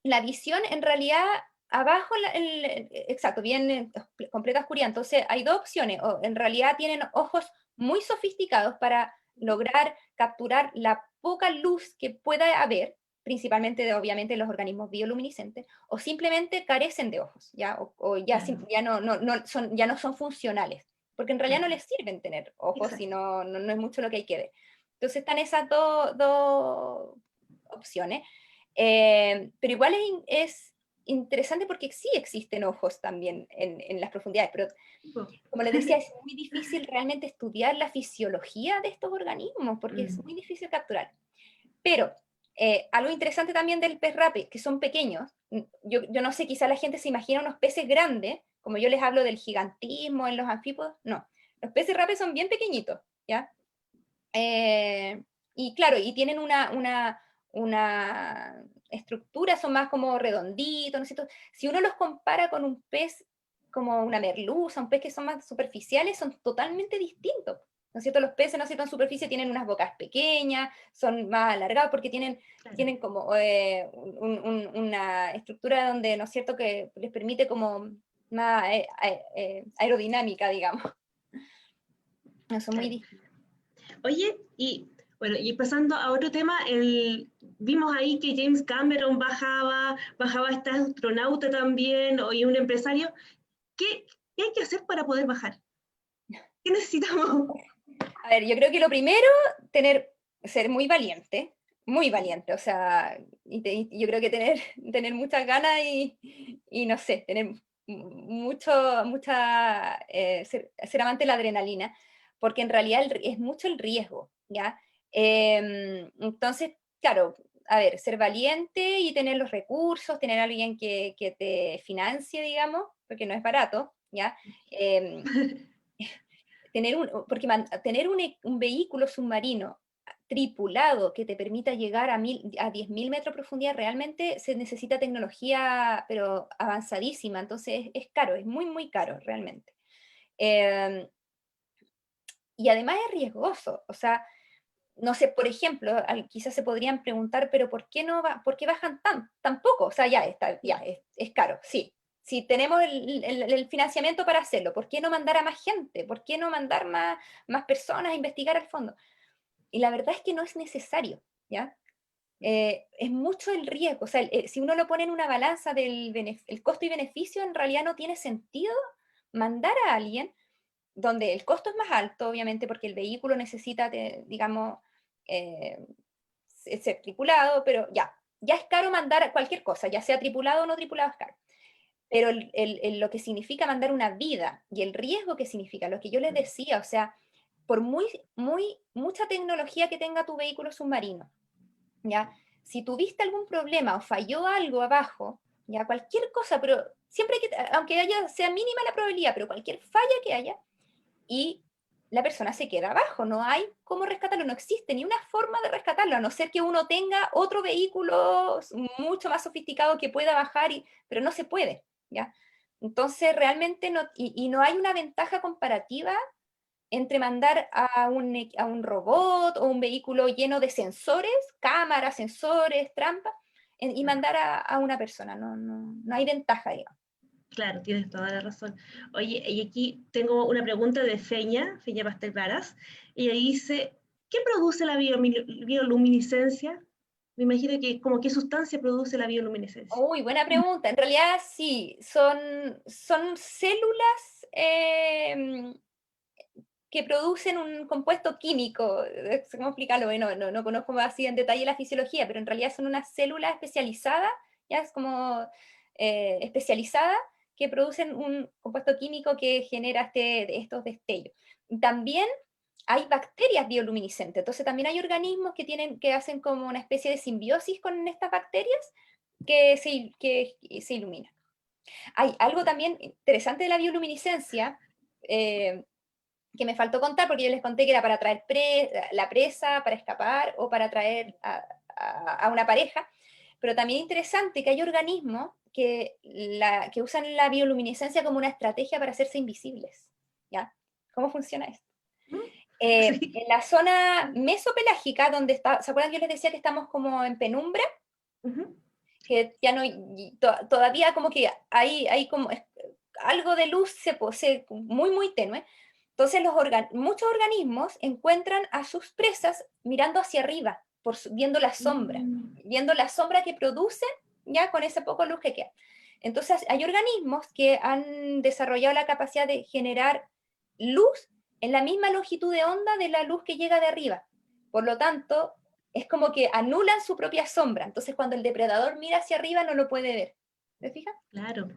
La visión en realidad, abajo, exacto, bien completa oscuridad. Entonces hay dos opciones, o en realidad tienen ojos muy sofisticados para lograr capturar la poca luz que pueda haber, principalmente obviamente los organismos bioluminiscentes, o simplemente carecen de ojos, ¿ya? O ya, Claro. ya no son funcionales, porque en realidad no Claro. les sirven tener ojos y Exacto. no es mucho lo que hay que ver. Entonces están esas dos opciones. Pero igual es interesante porque sí existen ojos también en las profundidades, pero como les decía, es muy difícil realmente estudiar la fisiología de estos organismos porque es muy difícil capturar. Pero algo interesante también del pez rape, que son pequeños, yo no sé, quizá la gente se imagina unos peces grandes, como yo les hablo del gigantismo en los anfípodos, no, los peces rape son bien pequeñitos, ¿ya? y claro, y tienen una estructura, son más como redonditos, ¿no es cierto? Si uno los compara con un pez como una merluza, un pez que son más superficiales, son totalmente distintos. ¿No es cierto? Los peces, ¿no es cierto?, en superficie tienen unas bocas pequeñas, son más alargados porque tienen, Claro. tienen como una estructura donde, ¿no es cierto?, que les permite como más aerodinámica, digamos. No, son muy Claro. distintos. Oye, y bueno, y pasando a otro tema, vimos ahí que James Cameron bajaba este astronauta también, y un empresario. ¿Qué hay que hacer para poder bajar? ¿Qué necesitamos? A ver, yo creo que lo primero, ser muy valiente, o sea, y yo creo que tener muchas ganas y no sé, tener ser amante de la adrenalina, porque en realidad es mucho el riesgo, ¿ya? Entonces, claro, a ver, ser valiente y tener los recursos, tener a alguien que te financie, digamos, porque no es barato, ¿ya? Em, tener un vehículo submarino tripulado que te permita llegar a 10.000 metros de profundidad, realmente se necesita tecnología, pero avanzadísima, entonces es caro, es muy, muy caro realmente. Eh, y además es riesgoso, o sea, no sé, por ejemplo, quizás se podrían preguntar, pero ¿por qué bajan tan poco? O sea, es caro, sí. Si tenemos el financiamiento para hacerlo, ¿por qué no mandar a más gente? ¿Por qué no mandar más personas a investigar al fondo? Y la verdad es que no es necesario, ¿ya? Es mucho el riesgo, o sea, si uno lo pone en una balanza el costo y beneficio, en realidad no tiene sentido mandar a alguien donde el costo es más alto, obviamente, porque el vehículo necesita, digamos, eh, ser tripulado, pero ya es caro mandar cualquier cosa, ya sea tripulado o no tripulado es caro. Pero lo que significa mandar una vida y el riesgo que significa, lo que yo les decía, o sea, por mucha tecnología que tenga tu vehículo submarino, ¿ya? Si tuviste algún problema o falló algo abajo, ya cualquier cosa, pero siempre aunque sea mínima la probabilidad, pero cualquier falla que haya, y la persona se queda abajo, no hay cómo rescatarlo, no existe ni una forma de rescatarlo, a no ser que uno tenga otro vehículo mucho más sofisticado que pueda bajar, pero no se puede, ¿ya? Entonces realmente y no hay una ventaja comparativa entre mandar a un robot o un vehículo lleno de sensores, cámaras, sensores, trampas, y mandar a una persona, no hay ventaja, digamos. Claro, tienes toda la razón. Oye, y aquí tengo una pregunta de Feña Pastel Varas. Ella dice, ¿qué produce la bioluminiscencia? Me imagino que como qué sustancia produce la bioluminiscencia. Uy, buena pregunta. En realidad sí, son células que producen un compuesto químico. ¿Cómo explicarlo? Bueno, no conozco así en detalle la fisiología, pero en realidad son unas células especializadas, ya es como especializada, que producen un compuesto químico que genera estos destellos. También hay bacterias bioluminiscentes, entonces también hay organismos que hacen como una especie de simbiosis con estas bacterias que se iluminan. Hay algo también interesante de la bioluminiscencia, que me faltó contar, porque yo les conté que era para atraer la presa, para escapar o para atraer a una pareja, pero también interesante que hay organismos que usan la bioluminiscencia como una estrategia para hacerse invisibles. ¿Ya? ¿Cómo funciona esto? ¿Mm? Sí. En la zona mesopelágica, donde está, ¿se acuerdan que yo les decía que estamos como en penumbra? Ujú. Que ya no, todavía como que hay como algo de luz se posee muy, muy tenue. Entonces muchos organismos encuentran a sus presas mirando hacia arriba, Mm. viendo la sombra que producen ya con esa poca luz que queda. Entonces hay organismos que han desarrollado la capacidad de generar luz en la misma longitud de onda de la luz que llega de arriba. Por lo tanto, es como que anulan su propia sombra. Entonces, cuando el depredador mira hacia arriba, no lo puede ver. ¿Te fijas? Claro,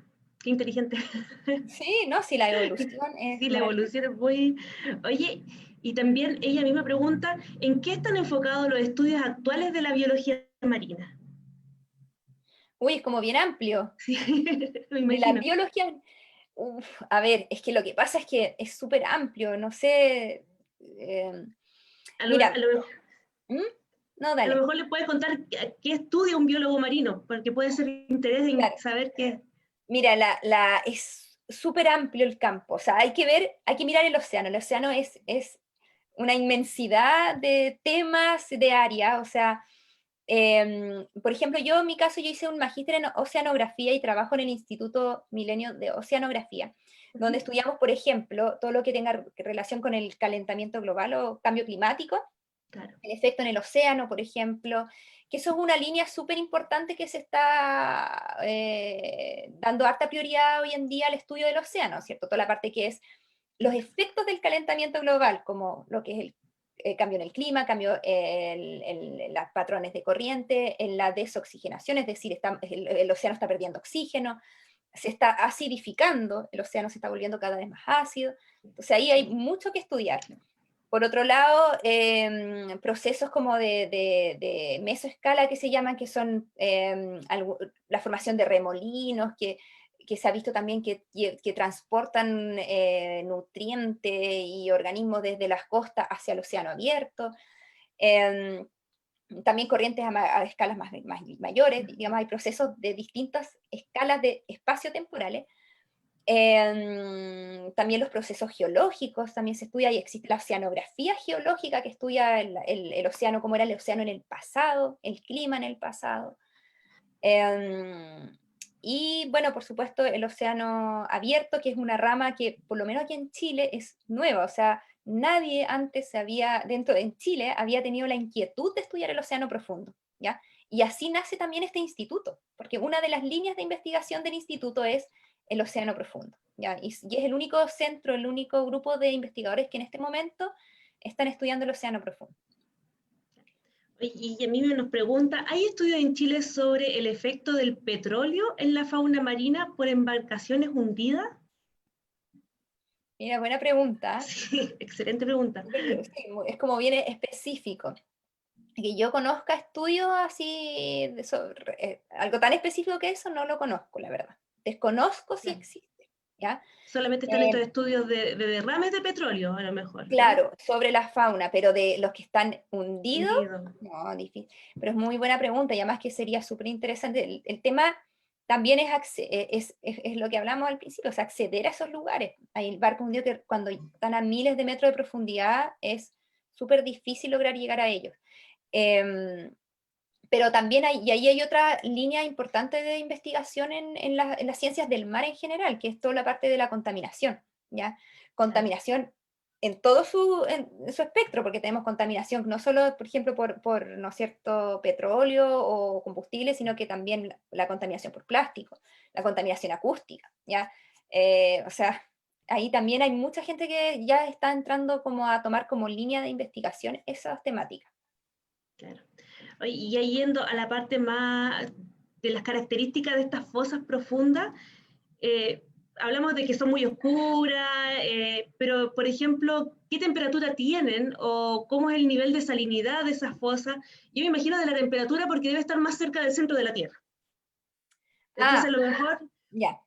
qué inteligente. Sí, no, sí, la evolución es Sí, la maravillosa. evolución es muy... Oye, y también ella misma pregunta, ¿en qué están enfocados los estudios actuales de la biología marina? Uy, es como bien amplio. Sí, me De la imagino. biología, uf, a ver, es que lo que pasa es que es súper amplio, no sé. Mira, ¿Mm? No, a lo dale. mejor le puedes contar qué estudia un biólogo marino, porque puede ser interés en Claro. saber qué. Mira, es súper amplio el campo, o sea, hay que mirar el océano es una inmensidad de temas, de áreas, o sea, por ejemplo, yo en mi caso yo hice un magíster en oceanografía y trabajo en el Instituto Milenio de Oceanografía, donde estudiamos, por ejemplo, todo lo que tenga relación con el calentamiento global o cambio climático, Claro. el efecto en el océano, por ejemplo, que eso es una línea súper importante que se está dando harta prioridad hoy en día al estudio del océano, ¿cierto? Toda la parte que es los efectos del calentamiento global, como lo que es el cambio en el clima, cambio en los patrones de corriente, en la desoxigenación, es decir, el océano está perdiendo oxígeno, se está acidificando, el océano se está volviendo cada vez más ácido, entonces ahí hay mucho que estudiar. Por otro lado, procesos como de mesoescala que se llaman, que son la formación de remolinos, que se ha visto también que transportan nutrientes y organismos desde las costas hacia el océano abierto. Em, También corrientes a escalas más mayores, digamos, hay procesos de distintas escalas de espacio-temporales. También los procesos geológicos, también se estudia y existe la oceanografía geológica que estudia el océano, cómo era el océano en el pasado, el clima en el pasado. Y bueno, por supuesto, el océano abierto, que es una rama que por lo menos aquí en Chile es nueva, o sea, nadie antes en Chile había tenido la inquietud de estudiar el océano profundo, ¿ya? Y así nace también este instituto, porque una de las líneas de investigación del instituto es el océano profundo, ¿ya? Y es el único centro, el único grupo de investigadores que en este momento están estudiando el océano profundo. Y a mí nos pregunta, ¿hay estudios en Chile sobre el efecto del petróleo en la fauna marina por embarcaciones hundidas? Mira, buena pregunta. Sí, excelente pregunta. Sí, es como bien específico. Que yo conozca estudios así, algo tan específico que eso, no lo conozco, la verdad. Desconozco si Claro. existe, ¿ya? Solamente están estos Eh, estudios de derrames de petróleo, a lo mejor, ¿no? claro, sobre la fauna, pero de los que están hundidos, Hundido. no, difícil. Pero es muy buena pregunta, y además que sería súper interesante. El tema también es lo que hablamos al principio, o sea, acceder a esos lugares. Hay barcos hundidos que cuando están a miles de metros de profundidad es súper difícil lograr llegar a ellos. Em, pero también y ahí hay otra línea importante de investigación en las ciencias del mar en general, que es toda la parte de la contaminación, ¿ya? Claro. Contaminación en todo su espectro, porque tenemos contaminación no solo, por ejemplo, por ¿no es cierto?, petróleo o combustible, sino que también la contaminación por plástico, la contaminación acústica, ¿ya? O sea, ahí también hay mucha gente que ya está entrando como a tomar como línea de investigación esas temáticas. Claro. Oye, y ya yendo a la parte más de las características de estas fosas profundas, eh, hablamos de que son muy oscuras, pero por ejemplo, ¿qué temperatura tienen o cómo es el nivel de salinidad de esas fosas? Yo me imagino de la temperatura porque debe estar más cerca del centro de la Tierra. Entonces, Ah, a lo mejor ya.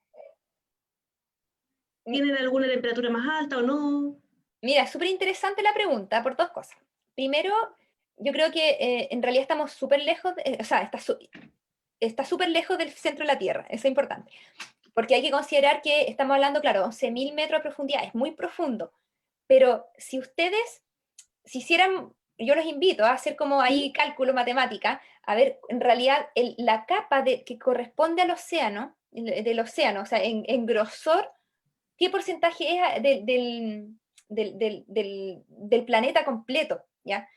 tienen alguna temperatura más alta o no. Mira, súper interesante la pregunta por dos cosas. Primero, yo creo que en realidad estamos súper lejos, o sea, está súper lejos del centro de la Tierra, eso es importante. Porque hay que considerar que estamos hablando, claro, 11.000 metros de profundidad, es muy profundo. Pero si ustedes, si hicieran, yo los invito a hacer como ¿Mm? ahí cálculo matemática, a ver, en realidad la capa que corresponde al océano, del océano, o sea, en grosor, qué porcentaje es del planeta completo, ¿ya?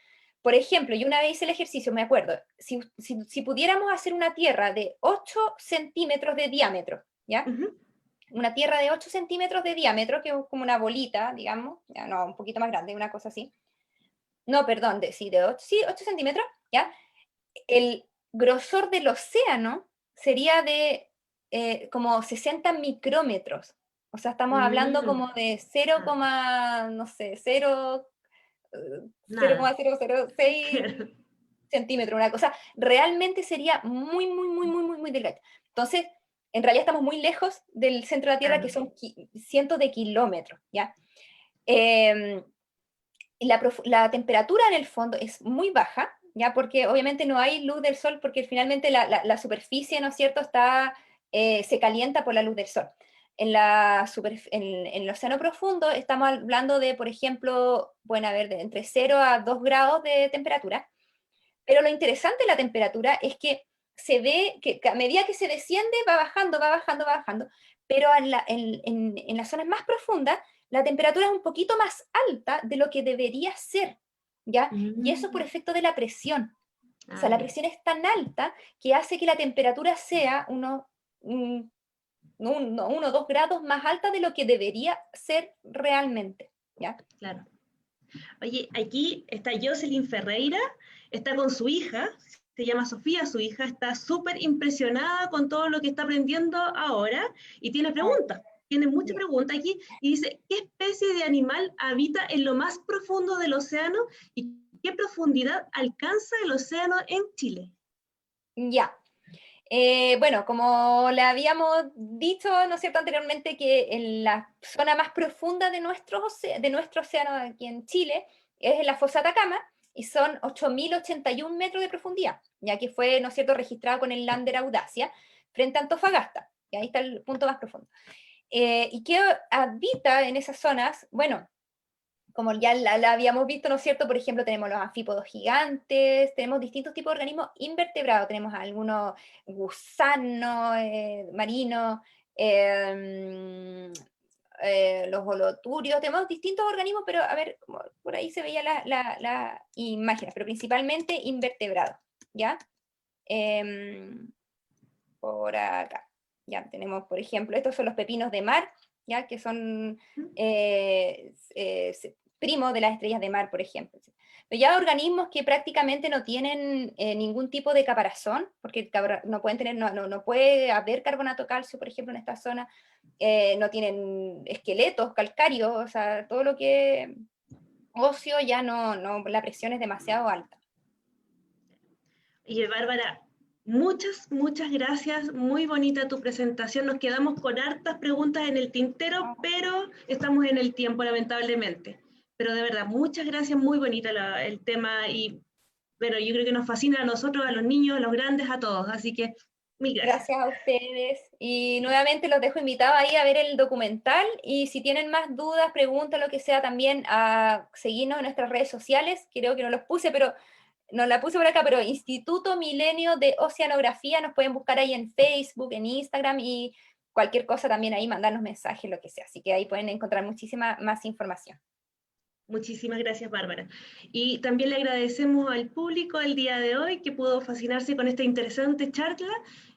Por ejemplo, yo una vez hice el ejercicio, me acuerdo, si pudiéramos hacer una Tierra de 8 centímetros de diámetro, ¿ya? Ujú. Una Tierra de 8 centímetros de diámetro, que es como una bolita, digamos, ya no, un poquito más grande, una cosa así. No, perdón, sí, de 8, sí, 8 centímetros, ¿ya? El grosor del océano sería de como 60 micrómetros. O sea, estamos hablando Mm, como de 0, ah, no sé, 0, nada. 0,006 centímetros, una cosa. Realmente sería muy, muy, muy, muy, muy, muy delgado. Entonces, en realidad estamos muy lejos del centro de la Tierra, que Claro. son cientos de kilómetros, ¿ya? Eh, la temperatura en el fondo es muy baja, ¿ya? Porque obviamente no hay luz del sol, porque finalmente la superficie, ¿no es cierto?, se calienta por la luz del sol. En el océano profundo estamos hablando de, por ejemplo, bueno, a ver, de entre 0 a 2 grados de temperatura, pero lo interesante de la temperatura es que se ve que a medida que se desciende va bajando, va bajando, va bajando, pero en las zonas más profundas la temperatura es un poquito más alta de lo que debería ser, ¿ya? Y eso por Mm. efecto de la presión. O sea, Ah, la ya. presión es tan alta que hace que la temperatura sea uno o 2 grados más alta de lo que debería ser realmente, ¿ya? Claro. Oye, aquí está Jocelyn Ferreira, está con su hija, se llama Sofía, su hija está súper impresionada con todo lo que está aprendiendo ahora y tiene Ah, preguntas, tiene muchas ya. preguntas aquí y dice, ¿qué especie de animal habita en lo más profundo del océano y qué profundidad alcanza el océano en Chile? Ya. Bueno, como le habíamos dicho, ¿no es cierto?, anteriormente, que en la zona más profunda de nuestro océano aquí en Chile es en la fosa Atacama, y son 8.081 metros de profundidad, ya que fue, ¿no es cierto?, registrado con el lander Audacia frente a Antofagasta, y ahí está el punto más profundo. ¿Y qué habita en esas zonas? Bueno, como ya la habíamos visto, ¿no es cierto? Por ejemplo, tenemos los anfípodos gigantes, tenemos distintos tipos de organismos invertebrados, tenemos algunos gusanos marinos, los holoturios, tenemos distintos organismos, pero a ver, por ahí se veía la imagen, pero principalmente invertebrados, ¿ya? Em, por acá, ya tenemos, por ejemplo, estos son los pepinos de mar, ¿ya? Que son primos de las estrellas de mar, por ejemplo. Pero ya organismos que prácticamente no tienen ningún tipo de caparazón, porque no pueden tener, no puede haber carbonato calcio, por ejemplo, en esta zona, no tienen esqueletos calcáreos, o sea, todo lo que óseo ya la presión es demasiado alta. Y Bárbara, muchas gracias, muy bonita tu presentación, nos quedamos con hartas preguntas en el tintero, pero estamos en el tiempo lamentablemente. Pero de verdad, muchas gracias, muy bonita el tema y bueno, yo creo que nos fascina a nosotros, a los niños, a los grandes, a todos, así que mil gracias. Gracias a ustedes. Y nuevamente los dejo invitados ahí a ver el documental. Y si tienen más dudas, preguntas, lo que sea, también a seguirnos en nuestras redes sociales. Creo que no los puse, pero no la puse por acá, pero Instituto Milenio de Oceanografía. Nos pueden buscar ahí en Facebook, en Instagram y cualquier cosa también ahí, mandarnos mensajes, lo que sea. Así que ahí pueden encontrar muchísima más información. Muchísimas gracias, Bárbara. Y también le agradecemos al público el día de hoy que pudo fascinarse con esta interesante charla.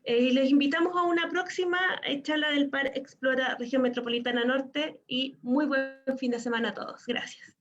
Y les invitamos a una próxima charla del Par Explora Región Metropolitana Norte y muy buen fin de semana a todos. Gracias.